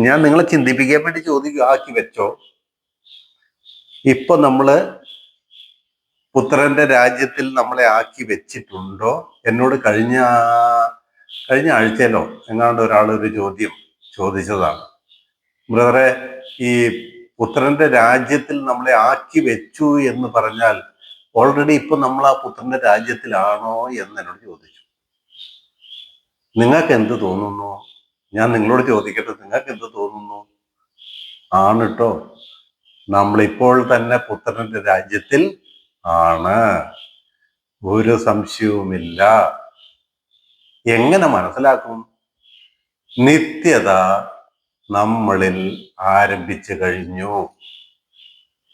ഞാൻ നിങ്ങളെ ചിന്തിപ്പിക്കാൻ വേണ്ടി ചോദിക്കുക, ആക്കി വെച്ചോ? ഇപ്പൊ നമ്മള് പുത്രന്റെ രാജ്യത്തിൽ നമ്മളെ ആക്കി വെച്ചിട്ടുണ്ടോ? എന്നോട് കഴിഞ്ഞ ആഴ്ചയിലോ എങ്ങാണ്ട് ഒരാളൊരു ചോദ്യം ചോദിച്ചതാണ്. ബ്രദറെ, ഈ പുത്രന്റെ രാജ്യത്തിൽ നമ്മളെ ആക്കി വെച്ചു എന്ന് പറഞ്ഞാൽ ഓൾറെഡി ഇപ്പൊ നമ്മൾ ആ പുത്രന്റെ രാജ്യത്തിലാണോ എന്ന് എന്നോട് ചോദിച്ചു. നിങ്ങൾക്ക് എന്ത് തോന്നുന്നു? ഞാൻ നിങ്ങളോട് ചോദിക്കട്ടെ, നിങ്ങൾക്ക് എന്ത് തോന്നുന്നു? ആണ് കേട്ടോ, നമ്മളിപ്പോൾ തന്നെ പുത്രന്റെ രാജ്യത്തിൽ ആണ്, ഒരു സംശയവുമില്ല. എങ്ങനെ മനസ്സിലാക്കും? നിത്യത നമ്മളിൽ ആരംഭിച്ചു കഴിഞ്ഞു.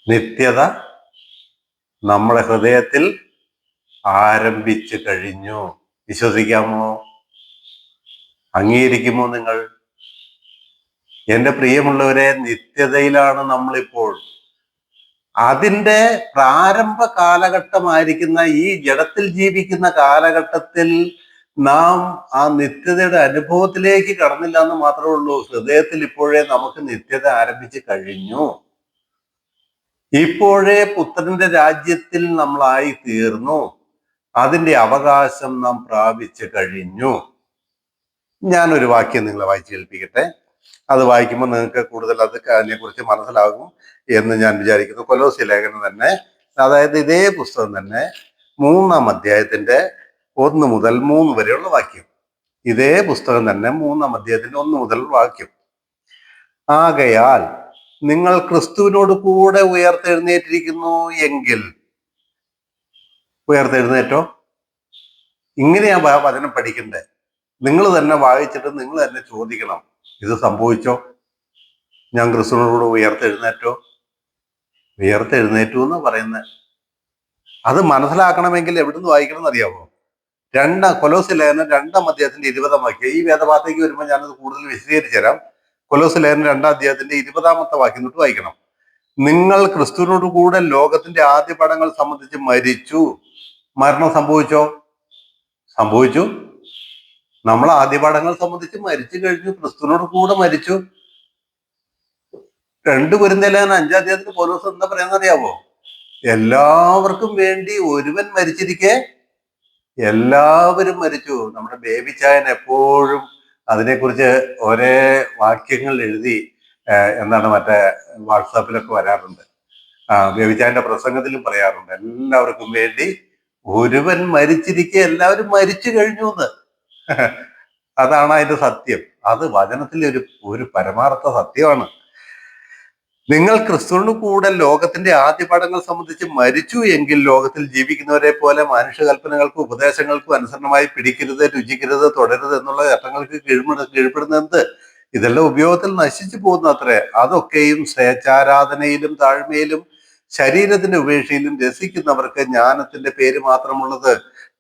നിത്യത നമ്മുടെ ഹൃദയത്തിൽ ആരംഭിച്ചു കഴിഞ്ഞു. വിശ്വസിക്കാമോ? അംഗീകരിക്കുമോ നിങ്ങൾ? എന്റെ പ്രിയമുള്ളവരെ, നിത്യതയിലാണ് നമ്മളിപ്പോൾ. അതിന്റെ പ്രാരംഭ കാലഘട്ടമായിരിക്കുന്ന ഈ ജഡത്തിൽ ജീവിക്കുന്ന കാലഘട്ടത്തിൽ നാം ആ നിത്യതയുടെ അനുഭവത്തിലേക്ക് കടന്നില്ല എന്ന് മാത്രമേ ഉള്ളൂ. ഹൃദയത്തിൽ ഇപ്പോഴേ നമുക്ക് നിത്യത ആരംഭിച്ചു കഴിഞ്ഞു. ഇപ്പോഴേ പുത്രന്റെ രാജ്യത്തിൽ നമ്മളായി തീർന്നു. അതിന്റെ അവകാശം നാം പ്രാപിച്ചു കഴിഞ്ഞു. ഞാനൊരു വാക്യം നിങ്ങളെ വായിച്ചു കേൾപ്പിക്കട്ടെ. അത് വായിക്കുമ്പോൾ നിങ്ങൾക്ക് കൂടുതൽ അതിനെക്കുറിച്ച് മനസ്സിലാകും എന്ന് ഞാൻ വിചാരിക്കുന്നു. കൊലോസ്യ ലേഖനം തന്നെ അതായത് ഇതേ പുസ്തകം തന്നെ 3-ാം അധ്യായത്തിന്റെ 1 മുതൽ 3 വരെയുള്ള വാക്യം. ഇതേ പുസ്തകം തന്നെ 3-ാം അധ്യായത്തിന്റെ 1 മുതൽ വാക്യം. ആകയാൽ നിങ്ങൾ ക്രിസ്തുവിനോട് കൂടെ ഉയർത്തെഴുന്നേറ്റിരിക്കുന്നു എങ്കിൽ. ഉയർത്തെഴുന്നേറ്റോ? ഇങ്ങനെയാ വചനം പഠിക്കണ്ടേ. നിങ്ങൾ തന്നെ വായിച്ചിട്ട് നിങ്ങൾ തന്നെ ചോദിക്കണം, ഇത് സംഭവിച്ചോ? ഞാൻ ക്രിസ്തുവിനോട് കൂടെ ഉയർത്തെഴുന്നേറ്റോ? ഉയർത്തെഴുന്നേറ്റു എന്ന് പറയുന്നത് അത് മനസ്സിലാക്കണമെങ്കിൽ എവിടുന്ന് വായിക്കണം എന്നറിയാമോ? കൊലോസ്യ ലേഖനം 2-ാം അധ്യായത്തിന്റെ 20-ാം വാക്യം. ഈ വേദഭാഗത്തേക്ക് വരുമ്പോൾ ഞാനത് കൂടുതൽ വിശദീകരിച്ചു തരാം. കൊലോസ്യ ലേഖനം 2-ാം അധ്യായത്തിന്റെ 20-ാമത്തെ വാക്യം തൊട്ട് വായിക്കണം. നിങ്ങൾ ക്രിസ്തുവിനോട് കൂടെ ലോകത്തിന്റെ ആദ്യ പടങ്ങൾ സംബന്ധിച്ച് മരിച്ചു. മരണം സംഭവിച്ചോ? സംഭവിച്ചു. നമ്മൾ ആദ്യ പടങ്ങൾ സംബന്ധിച്ച് മരിച്ചു കഴിഞ്ഞു, ക്രിസ്തുവിനോട് കൂടെ മരിച്ചു. 2 കൊരിന്ത്യർ ലേഖനം 5-ാം അധ്യായത്തിൽ പൗലോസ് എന്താ പറയുന്നത് അറിയാമോ? എല്ലാവർക്കും വേണ്ടി ഒരുവൻ മരിച്ചിരിക്കെ എല്ലാവരും മരിച്ചു. നമ്മുടെ ബേബി ചായൻ എപ്പോഴും അതിനെക്കുറിച്ച് ഒരേ വാക്യങ്ങൾ എഴുതി മറ്റേ വാട്സാപ്പിലൊക്കെ വരാറുണ്ട്. ബേബി ചായന്റെ പ്രസംഗത്തിലും പറയാറുണ്ട്, എല്ലാവർക്കും വേണ്ടി ഒരുവൻ മരിച്ചിരിക്കെ എല്ലാവരും മരിച്ചു കഴിഞ്ഞു എന്ന്. അതാണ് അതിന്റെ സത്യം. അത് വചനത്തിലെ ഒരു പരമാർത്ഥ സത്യമാണ്. നിങ്ങൾ ക്രിസ്തുവിനു കൂടെ ലോകത്തിന്റെ ആദ്യ പാഠങ്ങൾ സംബന്ധിച്ച് മരിച്ചു എങ്കിൽ ലോകത്തിൽ ജീവിക്കുന്നവരെ പോലെ മനുഷ്യകൽപ്പനകൾക്കും ഉപദേശങ്ങൾക്കും അനുസരണമായി പിടിക്കരുത്, രുചിക്കരുത്, തുടരുത് എന്നുള്ള ചട്ടങ്ങൾക്ക് കീഴ്പ്പെടുന്നത് ഇതെല്ലാം ഉപയോഗത്തിൽ നശിച്ചു പോകുന്ന അത്രേ. അതൊക്കെയും സ്വേച്ഛാരാധനയിലും താഴ്മയിലും ശരീരത്തിന്റെ ഉപേക്ഷയിലും രസിക്കുന്നവർക്ക് ജ്ഞാനത്തിന്റെ പേര് മാത്രമുള്ളത്,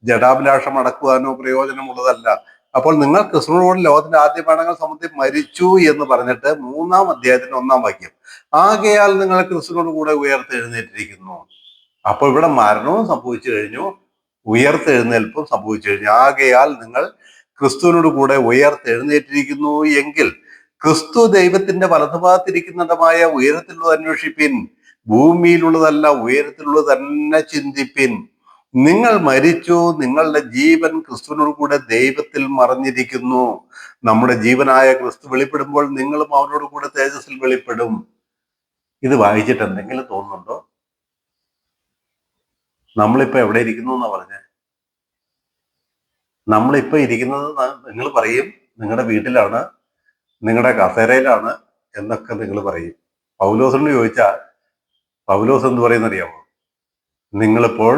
ജഡാഭിലാഷം അടക്കുവാനോ പ്രയോജനമുള്ളതല്ല. അപ്പോൾ നിങ്ങൾ ക്രിസ്തുവിനോട് ലോകത്തിന്റെ ആദ്യ പാഠങ്ങൾ സംബന്ധിച്ച് മരിച്ചു എന്ന് പറഞ്ഞിട്ട് 3-ാം അധ്യായത്തിന്റെ 1-ാം വാക്യം, ആകയാൽ നിങ്ങൾ ക്രിസ്തുവിനോട് കൂടെ ഉയർത്തെഴുന്നേറ്റിരിക്കുന്നു. അപ്പോൾ ഇവിടെ മരണവും സംഭവിച്ചു കഴിഞ്ഞു, ഉയർത്തെഴുന്നേൽപ്പും സംഭവിച്ചു കഴിഞ്ഞു. ആകയാൽ നിങ്ങൾ ക്രിസ്തുവിനോട് കൂടെ ഉയർത്തെഴുന്നേറ്റിരിക്കുന്നു എങ്കിൽ ക്രിസ്തു ദൈവത്തിന്റെ വലതുഭാഗത്തിരിക്കുന്നിടമായ ഉയരത്തിലുള്ളത് അന്വേഷിപ്പിൻ, ഭൂമിയിലുള്ളതല്ല ഉയരത്തിലുള്ളത് തന്നെ ചിന്തിപ്പിൻ. നിങ്ങൾ മരിച്ചു, നിങ്ങളുടെ ജീവൻ ക്രിസ്തുവിനോട് കൂടെ ദൈവത്തിൽ മറഞ്ഞിരിക്കുന്നു. നമ്മുടെ ജീവനായ ക്രിസ്തു വെളിപ്പെടുമ്പോൾ നിങ്ങളും അവനോട് കൂടെ തേജസ്സിൽ വെളിപ്പെടും. ഇത് വായിച്ചിട്ട് എന്തെങ്കിലും തോന്നുന്നുണ്ടോ? നമ്മളിപ്പോ എവിടെ ഇരിക്കുന്നു എന്നാ പറഞ്ഞ? നമ്മളിപ്പോ ഇരിക്കുന്നത് നിങ്ങൾ പറയും നിങ്ങളുടെ വീട്ടിലാണ്, നിങ്ങളുടെ കസേരയിലാണ് എന്നൊക്കെ നിങ്ങൾ പറയും. പൗലോസിനോട് ചോദിച്ചാൽ പൗലോസ് എന്ത് പറയുന്നറിയാമോ? നിങ്ങളിപ്പോൾ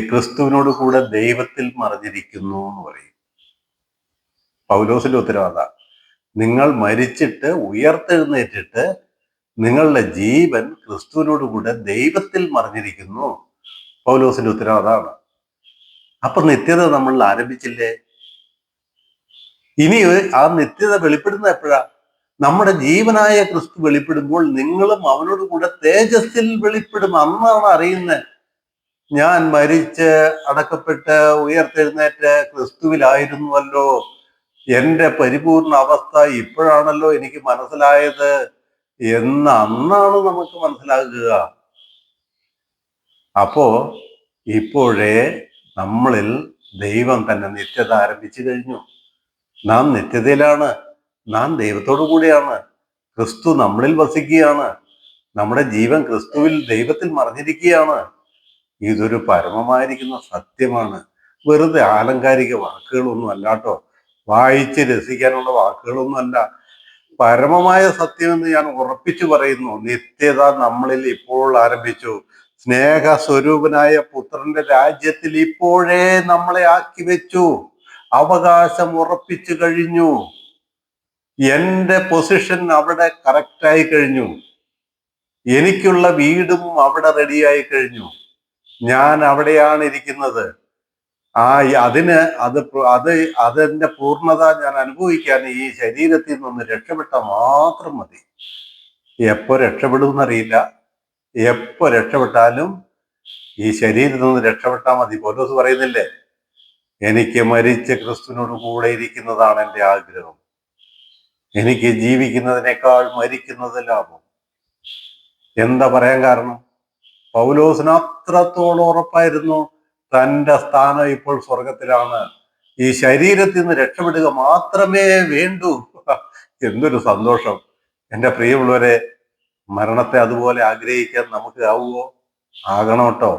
ക്രിസ്തുവിനോട് കൂടെ ദൈവത്തിൽ മറഞ്ഞിരിക്കുന്നു എന്ന് പറയും. പൗലോസിന്റെ ഉത്തരവാദ, നിങ്ങൾ മരിച്ചിട്ട് ഉയർത്തെഴുന്നേറ്റിട്ട് നിങ്ങളുടെ ജീവൻ ക്രിസ്തുവിനോട് കൂടെ ദൈവത്തിൽ മറഞ്ഞിരിക്കുന്നു. പൗലോസിന്റെ ഉത്തരവാദമാണ്. അപ്പൊ നിത്യത നമ്മൾ ആരംഭിച്ചില്ലേ? ഇനി ആ നിത്യത വെളിപ്പെടുന്നത് എപ്പോഴാ? നമ്മുടെ ജീവനായ ക്രിസ്തു വെളിപ്പെടുമ്പോൾ നിങ്ങളും അവനോട് കൂടെ തേജസ്സിൽ വെളിപ്പെടും. അന്നാണ് അറിയുന്നത്, ഞാൻ മരിച്ച് അടക്കപ്പെട്ട് ഉയർത്തെഴുന്നേറ്റ് ക്രിസ്തുവിലായിരുന്നുവല്ലോ, എന്റെ പരിപൂർണ അവസ്ഥ ഇപ്പോഴാണല്ലോ എനിക്ക് മനസ്സിലായത് എന്ന് അന്നാണ് നമുക്ക് മനസ്സിലാകുക. അപ്പോ ഇപ്പോഴേ നമ്മളിൽ ദൈവം തന്നെ നിത്യത ആരംഭിച്ചു കഴിഞ്ഞു. നാം നിത്യതയിലാണ്, നാം ദൈവത്തോടു കൂടിയാണ്, ക്രിസ്തു നമ്മളിൽ വസിക്കുകയാണ്, നമ്മുടെ ജീവൻ ക്രിസ്തുവിൽ ദൈവത്തിൽ മറഞ്ഞിരിക്കുകയാണ്. ഇതൊരു പരമമായിരിക്കുന്ന സത്യമാണ്. വെറുതെ ആലങ്കാരിക വാക്കുകളൊന്നും അല്ലാട്ടോ, വായിച്ച് രസിക്കാനുള്ള വാക്കുകളൊന്നും അല്ല. പരമമായ സത്യമെന്ന് ഞാൻ ഉറപ്പിച്ചു പറയുന്നു. നിത്യത നമ്മളിൽ ഇപ്പോൾ ആരംഭിച്ചു. സ്നേഹസ്വരൂപനായ പുത്രന്റെ രാജ്യത്തിൽ ഇപ്പോഴേ നമ്മളെ ആക്കി വെച്ചു. അവകാശം ഉറപ്പിച്ചു കഴിഞ്ഞു. എന്റെ പൊസിഷൻ അവിടെ കറക്റ്റായി കഴിഞ്ഞു. എനിക്കുള്ള വീടും അവിടെ റെഡിയായി കഴിഞ്ഞു. ഞാൻ അവിടെയാണ് ഇരിക്കുന്നത്. അതിന്റെ പൂർണ്ണത ഞാൻ അനുഭവിക്കാൻ ഈ ശരീരത്തിൽ നിന്ന് രക്ഷപ്പെട്ടാൽ മാത്രം മതി. എപ്പോ രക്ഷപ്പെടുമെന്നറിയില്ല. എപ്പോ രക്ഷപ്പെട്ടാലും ഈ ശരീരത്തിൽ നിന്ന് രക്ഷപ്പെട്ടാൽ മതി. പൗലോസ് പറയുന്നില്ലേ, എനിക്ക് മരിച്ച ക്രിസ്തുവിനോട് കൂടെ ഇരിക്കുന്നതാണ് എൻ്റെ ആഗ്രഹം, എനിക്ക് ജീവിക്കുന്നതിനേക്കാൾ മരിക്കുന്നത് ലാഭം. എന്താ പറയാൻ കാരണം? പൗലോസിന് അത്രത്തോളം ഉറപ്പായിരുന്നു തന്റെ സ്ഥാനം ഇപ്പോൾ സ്വർഗത്തിലാണ്. ഈ ശരീരത്തിൽ നിന്ന് രക്ഷപ്പെടുക മാത്രമേ വേണ്ടൂ. എന്തൊരു സന്തോഷം! എൻ്റെ പ്രിയമുള്ളവരെ, മരണത്തെ അതുപോലെ ആഗ്രഹിക്കാൻ നമുക്ക് ആവുമോ? ആകണം കേട്ടോ.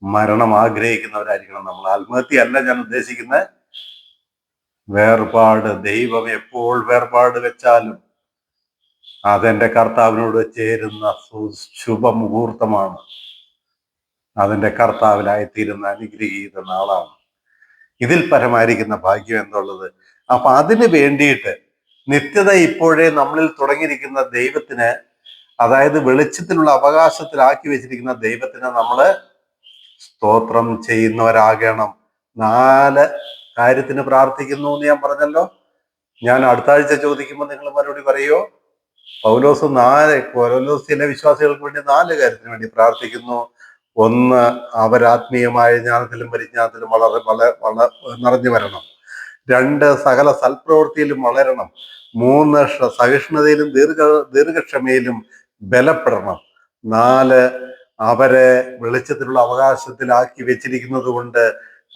മരണം ആഗ്രഹിക്കുന്നവരായിരിക്കണം നമ്മൾ. ആത്മഹത്യയല്ല ഞാൻ ഉദ്ദേശിക്കുന്നത്. വേർപാട്, ദൈവം എപ്പോൾ വേർപാട് വെച്ചാലും അതെന്റെ കർത്താവിനോട് ചേരുന്ന ശുഭമുഹൂർത്തമാണ്. അതെന്റെ കർത്താവിലായിത്തീരുന്ന അനുഗ്രഹീത നാളാണ്. ഇതിൽ പരമായിരിക്കുന്ന ഭാഗ്യം എന്നുള്ളത്. അപ്പൊ അതിന് വേണ്ടിയിട്ട് നിത്യത ഇപ്പോഴേ നമ്മളിൽ തുടങ്ങിയിരിക്കുന്ന ദൈവത്തിന്, അതായത് വെളിച്ചത്തിലുള്ള അവകാശത്തിലാക്കി വെച്ചിരിക്കുന്ന ദൈവത്തിന് നമ്മള് സ്തോത്രം ചെയ്യുന്നവരാകണം. 4 കാര്യത്തിന് പ്രാർത്ഥിക്കുന്നു എന്ന് ഞാൻ പറഞ്ഞല്ലോ. ഞാൻ അടുത്ത ആഴ്ച ചോദിക്കുമ്പോൾ നിങ്ങൾ മറുപടി പറയോ? പൗലോസിലെ വിശ്വാസികൾക്ക് വേണ്ടി 4 കാര്യത്തിന് വേണ്ടി പ്രാർത്ഥിക്കുന്നു. 1, അവരാത്മീയമായ ജ്ഞാനത്തിലും പരിജ്ഞാനത്തിലും വളരെ നിറഞ്ഞു വരണം. 2, സകല സൽപ്രവൃത്തിയിലും വളരണം. 3, സഹിഷ്ണുതയിലും ദീർഘക്ഷമയിലും ബലപ്പെടണം. 4, അവരെ വെളിച്ചത്തിലുള്ള അവകാശത്തിലാക്കി വെച്ചിരിക്കുന്നത് കൊണ്ട്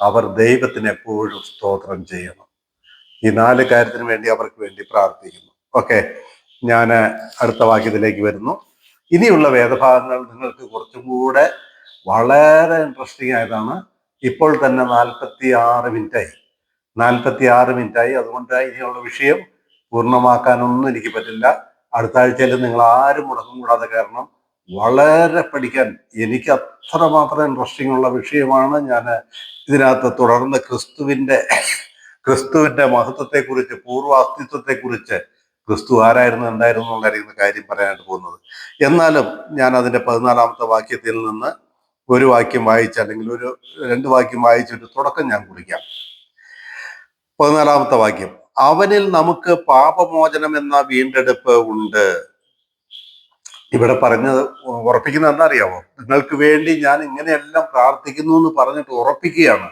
അവർ ദൈവത്തിന് എപ്പോഴും സ്തോത്രം ചെയ്യണം. ഈ 4 കാര്യത്തിന് വേണ്ടി അവർക്ക് വേണ്ടി പ്രാർത്ഥിക്കുന്നു. ഓക്കെ, ഞാൻ അടുത്ത വാക്യത്തിലേക്ക് വരുന്നു. ഇനിയുള്ള വേദഭാഗങ്ങൾ നിങ്ങൾക്ക് കുറച്ചും കൂടെ വളരെ ഇൻട്രസ്റ്റിംഗ് ആയതാണ്. ഇപ്പോൾ തന്നെ 46 മിനിറ്റായി. അതുകൊണ്ട് ഇനിയുള്ള വിഷയം പൂർണ്ണമാക്കാനൊന്നും എനിക്ക് പറ്റില്ല. അടുത്ത ആഴ്ചയിൽ നിങ്ങൾ ആരും മുടക്കം കൂടാതെ കാരണം വളരെ പഠിക്കാൻ എനിക്ക് അത്രമാത്രം ഇൻട്രസ്റ്റിംഗ് ഉള്ള വിഷയമാണ്. ഞാൻ ഇതിനകത്ത് തുടർന്ന് ക്രിസ്തുവിന്റെ മഹത്വത്തെക്കുറിച്ച്, പൂർവ്വ അസ്തിത്വത്തെക്കുറിച്ച്, ക്രിസ്തു ആരായിരുന്നു എന്തായിരുന്നു എന്നറിയുന്ന കാര്യം പറയാനായിട്ട് പോകുന്നത്. എന്നാലും ഞാൻ അതിന്റെ 14-ാമത്തെ വാക്യത്തിൽ നിന്ന് ഒരു വാക്യം വായിച്ച്, അല്ലെങ്കിൽ 2 വാക്യം വായിച്ചൊരു തുടക്കം ഞാൻ കുറിക്കാം. 14-ാമത്തെ വാക്യം, അവനിൽ നമുക്ക് പാപമോചനം എന്ന വീണ്ടെടുപ്പ് ഉണ്ട്. ഇവിടെ പറഞ്ഞത് ഉറപ്പിക്കുന്നത് എന്താ അറിയാമോ? നിങ്ങൾക്ക് വേണ്ടി ഞാൻ ഇങ്ങനെയെല്ലാം പ്രാർത്ഥിക്കുന്നു എന്ന് പറഞ്ഞിട്ട് ഉറപ്പിക്കുകയാണ്.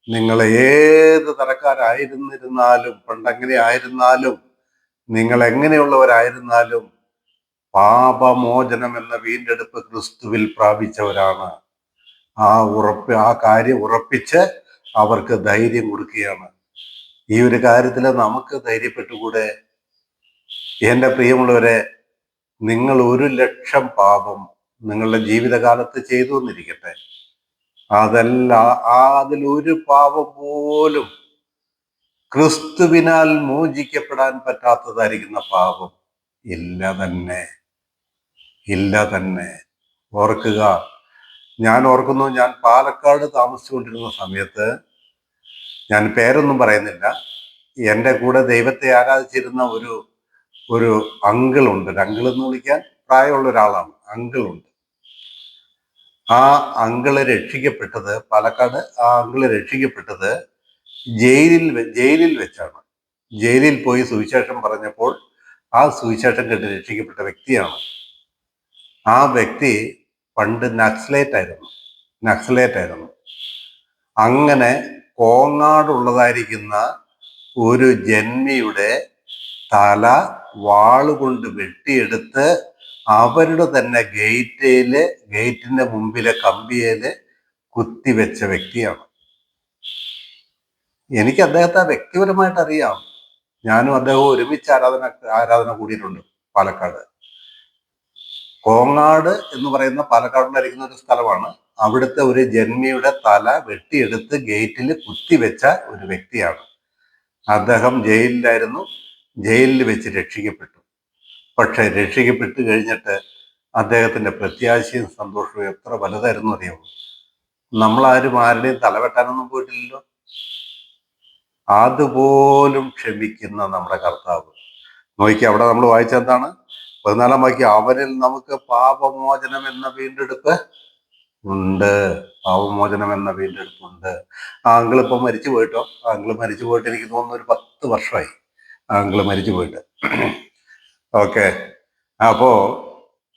നിങ്ങൾ ഏത് തരക്കാരായിരുന്നിരുന്നാലും, പണ്ടെങ്ങനെ ആയിരുന്നാലും, നിങ്ങൾ എങ്ങനെയുള്ളവരായിരുന്നാലും പാപമോചനം എന്ന വീണ്ടെടുപ്പ് ക്രിസ്തുവിൽ പ്രാപിച്ചവരാണ്. ആ കാര്യം ഉറപ്പിച്ച് അവർക്ക് ധൈര്യം കൊടുക്കുകയാണ്. ഈ ഒരു കാര്യത്തിൽ നമുക്ക് ധൈര്യപ്പെട്ടുകൂടെ? എൻ്റെ പ്രിയമുള്ളവരെ, നിങ്ങൾ 1,00,000 പാപം നിങ്ങളുടെ ജീവിതകാലത്ത് ചെയ്തു എന്നിരിക്കട്ടെ, അതിലൊരു പാപം പോലും ക്രിസ്തുവിനാൽ മോചിക്കപ്പെടാൻ പറ്റാത്തതായിരിക്കുന്ന പാപം ഇല്ല തന്നെ. ഓർക്കുക, ഞാൻ ഓർക്കുന്നു, ഞാൻ പാലക്കാട് താമസിച്ചുകൊണ്ടിരുന്ന സമയത്ത്, ഞാൻ പേരൊന്നും പറയുന്നില്ല, എൻ്റെ കൂടെ ദൈവത്തെ ആരാധിച്ചിരുന്ന ഒരു അങ്കിളുണ്ട്. അങ്കിൾ എന്ന് വിളിക്കാൻ പ്രായമുള്ള ഒരാളാണ്. അങ്കിളുണ്ട്. ആ അങ്കിള് രക്ഷിക്കപ്പെട്ടത് പാലക്കാട്. ആ അങ്കിള് രക്ഷിക്കപ്പെട്ടത് ജയിലിൽ വെച്ചാണ്. ജയിലിൽ പോയി സുവിശേഷം പറഞ്ഞപ്പോൾ ആ സുവിശേഷം കേട്ട് രക്ഷിക്കപ്പെട്ട വ്യക്തിയാണ്. ആ വ്യക്തി പണ്ട് നക്സലേറ്റ് ആയിരുന്നു. അങ്ങനെ കോങ്ങാടുള്ളതായിരിക്കുന്ന ഒരു ജന്മിയുടെ തല വാളുകൊണ്ട് വെട്ടിയെടുത്ത് അവരുടെ തന്നെ ഗേറ്റിന്റെ മുമ്പിലെ കമ്പിയില് കുത്തിവെച്ച വ്യക്തിയാണ്. എനിക്ക് അദ്ദേഹത്തെ വ്യക്തിപരമായിട്ട് അറിയാം. ഞാനും അദ്ദേഹവും ഒരുമിച്ച് ആരാധന കൂടിയിട്ടുണ്ട് പാലക്കാട്. കോങ്ങാട് എന്ന് പറയുന്ന പാലക്കാടുണ്ടായിരിക്കുന്ന ഒരു സ്ഥലമാണ്. അവിടുത്തെ ഒരു ജന്മിയുടെ തല വെട്ടിയെടുത്ത് ഗേറ്റിൽ കുത്തിവെച്ച ഒരു വ്യക്തിയാണ് അദ്ദേഹം. ജയിലിലായിരുന്നു. ജയിലിൽ വെച്ച് രക്ഷിക്കപ്പെട്ടു. പക്ഷെ രക്ഷിക്കപ്പെട്ട് കഴിഞ്ഞിട്ട് അദ്ദേഹത്തിന്റെ പ്രത്യാശയും സന്തോഷവും എത്ര വലുതായിരുന്നു അറിയാമോ? നമ്മളാരും ആരുടെയും തലവെട്ടാനൊന്നും പോയിട്ടില്ലല്ലോ. അതുപോലും ക്ഷമിക്കുന്ന നമ്മുടെ കർത്താവ്. നോക്കി, അവിടെ നമ്മൾ വായിച്ചെന്താണ്? 14-ാം വാക്യം, അവനിൽ നമുക്ക് പാപമോചനം എന്ന വീണ്ടെടുപ്പ് ഉണ്ട്. ആ അങ്കിളിപ്പം മരിച്ചു പോയിട്ടോ. മരിച്ചു പോയിട്ട് എനിക്ക് തോന്നുന്നു ഒരു 10 വർഷമായി മരിച്ചു പോയിട്ട്. ഓക്കെ, അപ്പോ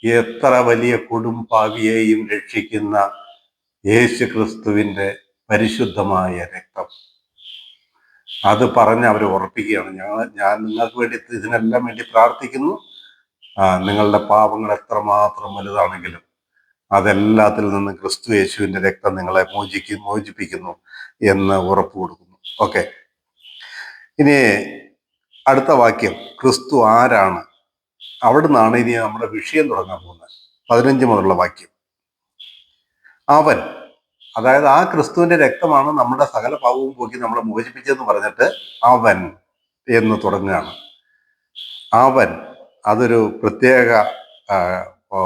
എത്ര വലിയ കൊടും പാവിയെയും രക്ഷിക്കുന്ന യേശു ക്രിസ്തുവിന്റെ പരിശുദ്ധമായ രക്തം, അത് പറഞ്ഞ് അവർ ഉറപ്പിക്കുകയാണ്. ഞാൻ നിങ്ങൾക്ക് വേണ്ടി ഇതിനെല്ലാം വേണ്ടി പ്രാർത്ഥിക്കുന്നു. നിങ്ങളുടെ പാപങ്ങൾ എത്രമാത്രം വലുതാണെങ്കിലും അതെല്ലാത്തിൽ നിന്നും ക്രിസ്തു യേശുവിന്റെ രക്തം നിങ്ങളെ മോചിപ്പിക്കുന്നു എന്ന് ഉറപ്പ് കൊടുക്കുന്നു. ഓക്കെ, ഇനി അടുത്ത വാക്യം, ക്രിസ്തു ആരാണ്? അവിടെ നിന്നാണ് ഇനി നമ്മുടെ വിഷയം തുടങ്ങാൻ പോകുന്നത്. 15 മുതലുള്ള വാക്യം. അവൻ, അതായത് ആ ക്രിസ്തുവിന്റെ രക്തമാണ് നമ്മുടെ സകല പാവവും പോക്കി നമ്മളെ മോചിപ്പിച്ചെന്ന് പറഞ്ഞിട്ട് അവൻ എന്ന് തുടങ്ങുകയാണ്. അവൻ, അതൊരു പ്രത്യേക ആ, ഓ,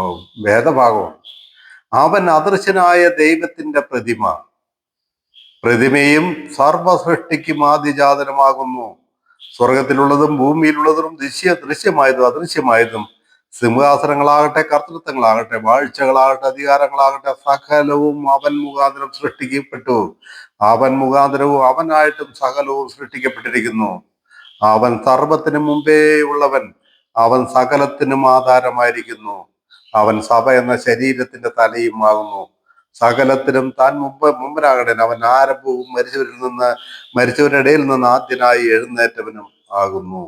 വേദഭാഗമാണ്. അവൻ അദൃശ്യനായ ദൈവത്തിന്റെ പ്രതിമയും സർവസൃഷ്ടിക്കും ആദിജാതനമാകുന്നു. സ്വർഗത്തിലുള്ളതും ഭൂമിയിലുള്ളതും ദൃശ്യമായതും അദൃശ്യമായതും, സിംഹാസനങ്ങളാകട്ടെ, കർത്തൃത്വങ്ങളാകട്ടെ, വാഴ്ചകളാകട്ടെ, അധികാരങ്ങളാകട്ടെ, സകലവും അവൻ മുഖാന്തരം സൃഷ്ടിക്കപ്പെട്ടു. അവൻ മുഖാന്തരവും അവനായിട്ടും സകലവും സൃഷ്ടിക്കപ്പെട്ടിരിക്കുന്നു. അവൻ സർവത്തിനു മുമ്പേ ഉള്ളവൻ, അവൻ സകലത്തിനും ആധാരമായിരിക്കുന്നു. അവൻ സഭ എന്ന ശരീരത്തിന്റെ തലയുമാകുന്നു. സകലത്തിനും താൻ മുമ്പനാകടൻ. അവൻ ആരംഭവും മരിച്ചവരുടെ ഇടയിൽ നിന്ന് ആദ്യനായി എഴുന്നേറ്റവനും ആകുന്നു.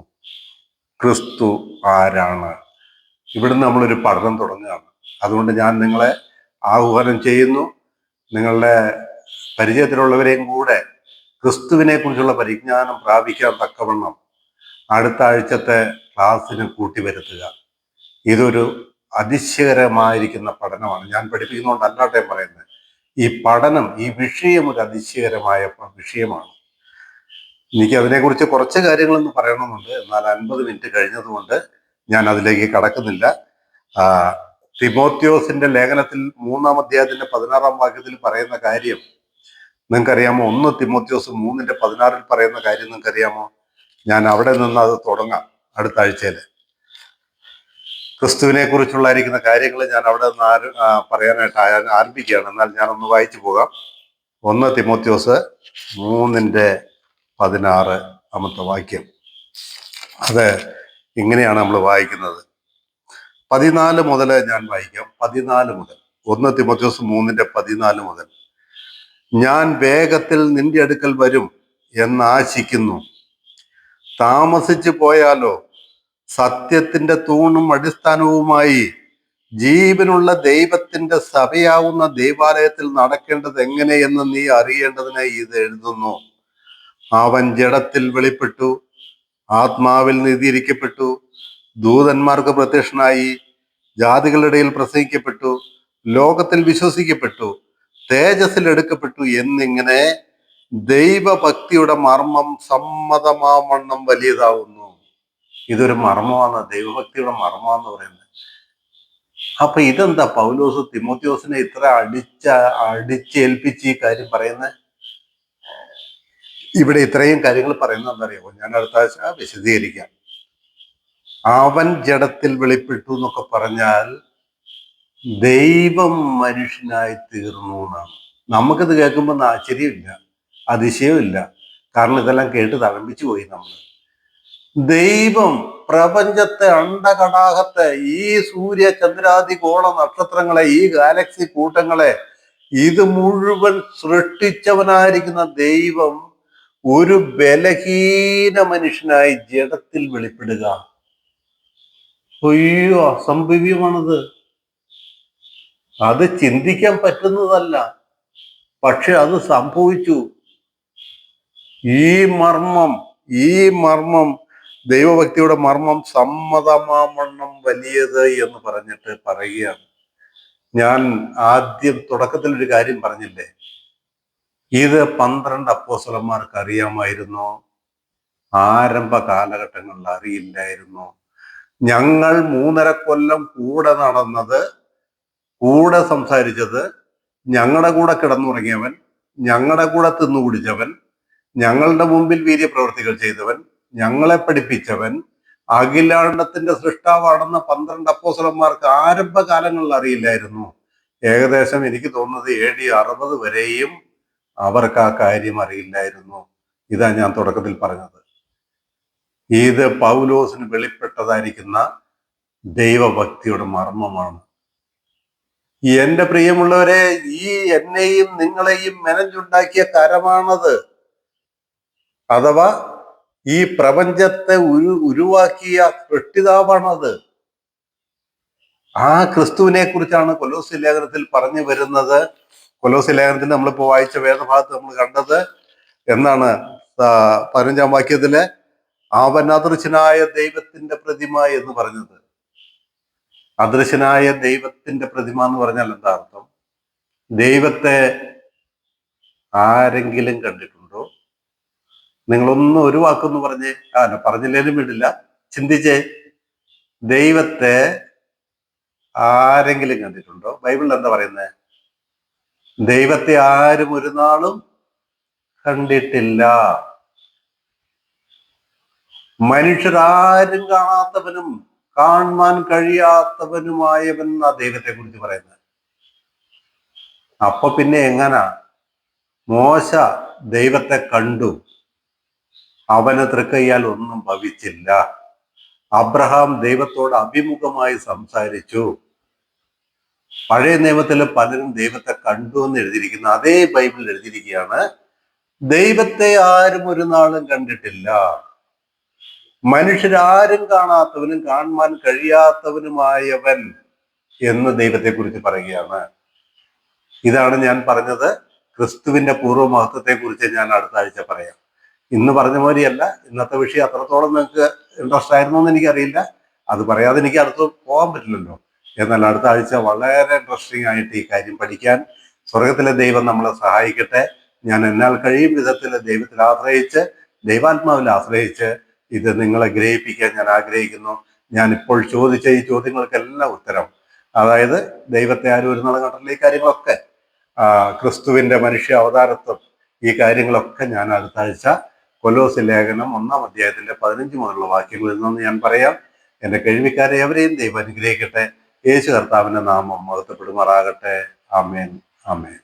ക്രിസ്തു ആരാണ്? ഇവിടുന്ന് നമ്മളൊരു പഠനം തുടങ്ങുകയാണ്. അതുകൊണ്ട് ഞാൻ നിങ്ങളെ ആഹ്വാനം ചെയ്യുന്നു, നിങ്ങളുടെ പരിചയത്തിലുള്ളവരെയും കൂടെ ക്രിസ്തുവിനെ കുറിച്ചുള്ള പരിജ്ഞാനം പ്രാപിക്കാൻ തക്കവണ്ണം അടുത്ത ആഴ്ചത്തെ ക്ലാസ്സിന് കൂട്ടിവരുത്തുക. ഇതൊരു അതിശയകരമായിരിക്കുന്ന പഠനമാണ്. ഞാൻ പഠിപ്പിക്കുന്നതുകൊണ്ടല്ലാട്ടെ പറയുന്നത്. ഈ പഠനം, ഈ വിഷയം ഒരു അതിശയകരമായ വിഷയമാണ്. എനിക്ക് അതിനെക്കുറിച്ച് കുറച്ച് കാര്യങ്ങളൊന്നും പറയണമെന്നുണ്ട്. എന്നാൽ 50 മിനിറ്റ് കഴിഞ്ഞതുകൊണ്ട് ഞാൻ അതിലേക്ക് കടക്കുന്നില്ല. തിമോത്തിയോസിന്റെ ലേഖനത്തിൽ 3-ാം അധ്യായത്തിന്റെ 16-ാം വാക്യത്തിൽ പറയുന്ന കാര്യം നിങ്ങൾക്കറിയാമോ? 1 തിമോത്തിയോസ് 3:16 പറയുന്ന കാര്യം നിങ്ങൾക്കറിയാമോ? ഞാൻ അവിടെ നിന്ന് അത് തുടങ്ങാം അടുത്ത ആഴ്ചയിൽ. ക്രിസ്തുവിനെ കുറിച്ചുള്ളായിരിക്കുന്ന കാര്യങ്ങൾ ഞാൻ അവിടെ നിന്ന് പറയാനായിട്ട് ആരംഭിക്കുകയാണ്. എന്നാൽ ഞാനൊന്ന് വായിച്ചു പോകാം. 1 തിമോത്തിയോസ് 3:16 വാക്യം. അത് ഇങ്ങനെയാണ് നമ്മൾ വായിക്കുന്നത്. 14 മുതൽ ഞാൻ വായിക്കാം. 14 മുതൽ, 1 തിമോത്തിയോസ് 3:14 മുതൽ. ഞാൻ വേഗത്തിൽ നിന്റെ അടുക്കൽ വരും എന്നാശിക്കുന്നു. താമസിച്ചു പോയാലോ സത്യത്തിന്റെ തൂണും അടിസ്ഥാനവുമായി ജീവനുള്ള ദൈവത്തിന്റെ സഭയാവുന്ന ദൈവാലയത്തിൽ നടക്കേണ്ടത് എങ്ങനെയെന്ന് നീ അറിയേണ്ടതിന് ഇത് എഴുതുന്നു. അവൻ ജഡത്തിൽ വെളിപ്പെട്ടു, ആത്മാവിൽ നീതീകരിക്കപ്പെട്ടു, ദൂതന്മാർക്ക് പ്രത്യക്ഷനായി, ജാതികളുടെ ഇടയിൽ പ്രസംഗിക്കപ്പെട്ടു, ലോകത്തിൽ വിശ്വസിക്കപ്പെട്ടു, തേജസ്സിൽ എടുക്കപ്പെട്ടു എന്നിങ്ങനെ ദൈവഭക്തിയുടെ മർമ്മം സമ്മതമാവണ്ണം വലിയതാവുന്നു. ഇതൊരു മർമ്മമാണ്, ദൈവഭക്തിയുടെ മർമ്മമെന്ന് പറയുന്നത്. അപ്പൊ ഇതെന്താ പൗലോസ് തിമോത്തിയോസിനെ ഇത്ര അടിച്ചേൽപ്പിച്ച് ഈ കാര്യം പറയുന്നത്? ഇവിടെ ഇത്രയും കാര്യങ്ങൾ പറയുന്നത് എന്താ അറിയാമോ? ഞാൻ അടുത്ത ആഴ്ച വിശദീകരിക്കാം. അവൻ ജഡത്തിൽ വെളിപ്പെട്ടു എന്നൊക്കെ പറഞ്ഞാൽ ദൈവം മനുഷ്യനായി തീർന്നു എന്നാണ്. നമുക്കിത് കേൾക്കുമ്പോൾ ആശ്ചര്യമില്ല, അതിശയമില്ല. കാരണം ഇതെല്ലാം കേട്ട് തഴമ്പിച്ചു പോയി നമ്മൾ. ദൈവം പ്രപഞ്ചത്തെ, അണ്ടകടാഹത്തെ, ഈ സൂര്യ ചന്ദ്രാദി ഗോള നക്ഷത്രങ്ങളെ, ഈ ഗാലക്സി കൂട്ടങ്ങളെ, ഇത് മുഴുവൻ സൃഷ്ടിച്ചവനായിരിക്കുന്ന ദൈവം ഒരു ബലഹീന മനുഷ്യനായി ജഡത്തിൽ വെളിപ്പെടുക. അയ്യോ, അസംഭവ്യമാണത്. അത് ചിന്തിക്കാൻ പറ്റുന്നതല്ല. പക്ഷെ അത് സംഭവിച്ചു. ഈ മർമ്മം ദൈവഭക്തിയുടെ മർമ്മം സമ്മതമാവണ്ണം വലിയത് എന്ന് പറഞ്ഞിട്ട് പറയുകയാണ്. ഞാൻ ആദ്യം തുടക്കത്തിൽ ഒരു കാര്യം പറഞ്ഞില്ലേ, ഇത് 12 അപ്പോസ്തലന്മാർക്ക് അറിയാമായിരുന്നു. ആരംഭ കാലഘട്ടങ്ങളിൽ അറിയില്ലായിരുന്നു. ഞങ്ങൾ 3.5 കൊല്ലം കൂടെ നടന്നത്, കൂടെ സംസാരിച്ചത്, ഞങ്ങളുടെ കൂടെ കിടന്നുറങ്ങിയവൻ, ഞങ്ങളുടെ കൂടെ തിന്നു കുടിച്ചവൻ, ഞങ്ങളുടെ മുമ്പിൽ വീര്യപ്രവർത്തികൾ ചെയ്തവൻ, ഞങ്ങളെ പഠിപ്പിച്ചവൻ, അഖിലാണ്ടത്തിന്റെ സൃഷ്ടാവാണെന്ന 12 അപ്പോസ്തലന്മാർക്ക് ആരംഭകാലങ്ങളിൽ അറിയില്ലായിരുന്നു. ഏകദേശം എനിക്ക് തോന്നുന്നത് AD 60 വരെയും അവർക്ക് ആ കാര്യം അറിയില്ലായിരുന്നു. ഇതാ ഞാൻ തുടക്കത്തിൽ പറഞ്ഞത്. ഇത് പൗലോസിന് വെളിപ്പെട്ടതായിരിക്കുന്ന ദൈവഭക്തിയുടെ മർമ്മമാണ്. എന്റെ പ്രിയമുള്ളവരെ, ഈ എന്നെയും നിങ്ങളെയും മെനഞ്ഞുണ്ടാക്കിയ കരമാണത്. അഥവാ ഈ പ്രപഞ്ചത്തെ ഉരുവാക്കിയ സൃഷ്ടിതാവാണത്. ആ ക്രിസ്തുവിനെ കുറിച്ചാണ് കൊലോസ്യ ലേഖനത്തിൽ പറഞ്ഞു വരുന്നത്. കൊലോസ്യ ലേഖനത്തിൽ നമ്മളിപ്പോ വായിച്ച വേദഭാഗത്ത് നമ്മൾ കണ്ടത് എന്നാണ്? 15-ാം വാക്യത്തില് അവൻ അദൃശ്യനായ ദൈവത്തിന്റെ പ്രതിമ എന്ന് പറഞ്ഞത്. അദൃശ്യനായ ദൈവത്തിന്റെ പ്രതിമ എന്ന് പറഞ്ഞാൽ എന്താ അർത്ഥം? ദൈവത്തെ ആരെങ്കിലും കണ്ടിട്ടുണ്ടോ? നിങ്ങളൊന്നും ഒരു വാക്കൊന്ന് പറഞ്ഞേ. പറഞ്ഞില്ലേലും വിടില്ല, ചിന്തിച്ചേ. ദൈവത്തെ ആരെങ്കിലും കണ്ടിട്ടുണ്ടോ? ബൈബിളിൽ എന്താ പറയുന്നത്? ദൈവത്തെ ആരും ഒരു നാളും കണ്ടിട്ടില്ല. മനുഷ്യരാരും കാണാത്തവനും കാണാൻ കഴിയാത്തവനുമായവൻ എന്നാ ദൈവത്തെ കുറിച്ച് പറയുന്നത്. അപ്പൊ പിന്നെ എങ്ങനാ മോശ ദൈവത്തെ കണ്ടു, അവന് തൃക്കയ്യാൽ ഒന്നും ഭവിച്ചില്ല. അബ്രഹാം ദൈവത്തോട് അഭിമുഖമായി സംസാരിച്ചു. പഴയ നിയമത്തിലെ പലരും ദൈവത്തെ കണ്ടു എന്ന് എഴുതിയിരിക്കുന്ന അതേ ബൈബിളിൽ എഴുതിയിരിക്കുകയാണ്, ദൈവത്തെ ആരും ഒരു നാളും കണ്ടിട്ടില്ല. മനുഷ്യരാരും കാണാത്തവനും കാണുവാൻ കഴിയാത്തവനുമായവൻ എന്ന് ദൈവത്തെ കുറിച്ച് പറയുകയാണ്. ഇതാണ് ഞാൻ പറഞ്ഞത്. ക്രിസ്തുവിന്റെ പൂർവ്വമഹത്വത്തെ കുറിച്ച് ഞാൻ അടുത്ത ആഴ്ച പറയാം. ഇന്ന് പറഞ്ഞ മാതിരിയല്ല. ഇന്നത്തെ വിഷയം അത്രത്തോളം നിങ്ങൾക്ക് ഇൻട്രസ്റ്റ് ആയിരുന്നു എന്ന് എനിക്കറിയില്ല. അത് പറയാതെ എനിക്ക് അടുത്ത് പോകാൻ പറ്റില്ലല്ലോ. എന്നാൽ അടുത്ത ആഴ്ച വളരെ ഇൻട്രസ്റ്റിംഗ് ആയിട്ട് ഈ കാര്യം പഠിക്കാൻ സ്വർഗത്തിലെ ദൈവം നമ്മളെ സഹായിക്കട്ടെ. ഞാൻ എന്നാൽ കഴിയും വിധത്തിൽ ദൈവത്തിൽ ആശ്രയിച്ച്, ദൈവാത്മാവിൽ ആശ്രയിച്ച് ഇത് നിങ്ങളെ ഗ്രഹിപ്പിക്കാൻ ഞാൻ ആഗ്രഹിക്കുന്നു. ഞാൻ ഇപ്പോൾ ചോദിച്ച ഈ ചോദ്യങ്ങൾക്കെല്ലാം ഉത്തരം, അതായത് ദൈവത്തെ ആരും ഒരു നാൾ കണ്ടിട്ടില്ല, ഈ കാര്യങ്ങളൊക്കെ, ക്രിസ്തുവിന്റെ മനുഷ്യ അവതാരത്വം, ഈ കാര്യങ്ങളൊക്കെ ഞാൻ അടുത്ത ആഴ്ച കൊലോസ്യ ലേഖനം 1-ാം അധ്യായത്തിന്റെ 15 മുതലുള്ള വാക്യങ്ങളിൽ നിന്ന് ഞാൻ പറയാം. എന്റെ കേൾവിക്കാരെ എവരെയും ദൈവം അനുഗ്രഹിക്കട്ടെ. യേശു കർത്താവിന്റെ നാമം മഹത്വപ്പെടുമാറാകട്ടെ. ആമേൻ, ആമേൻ.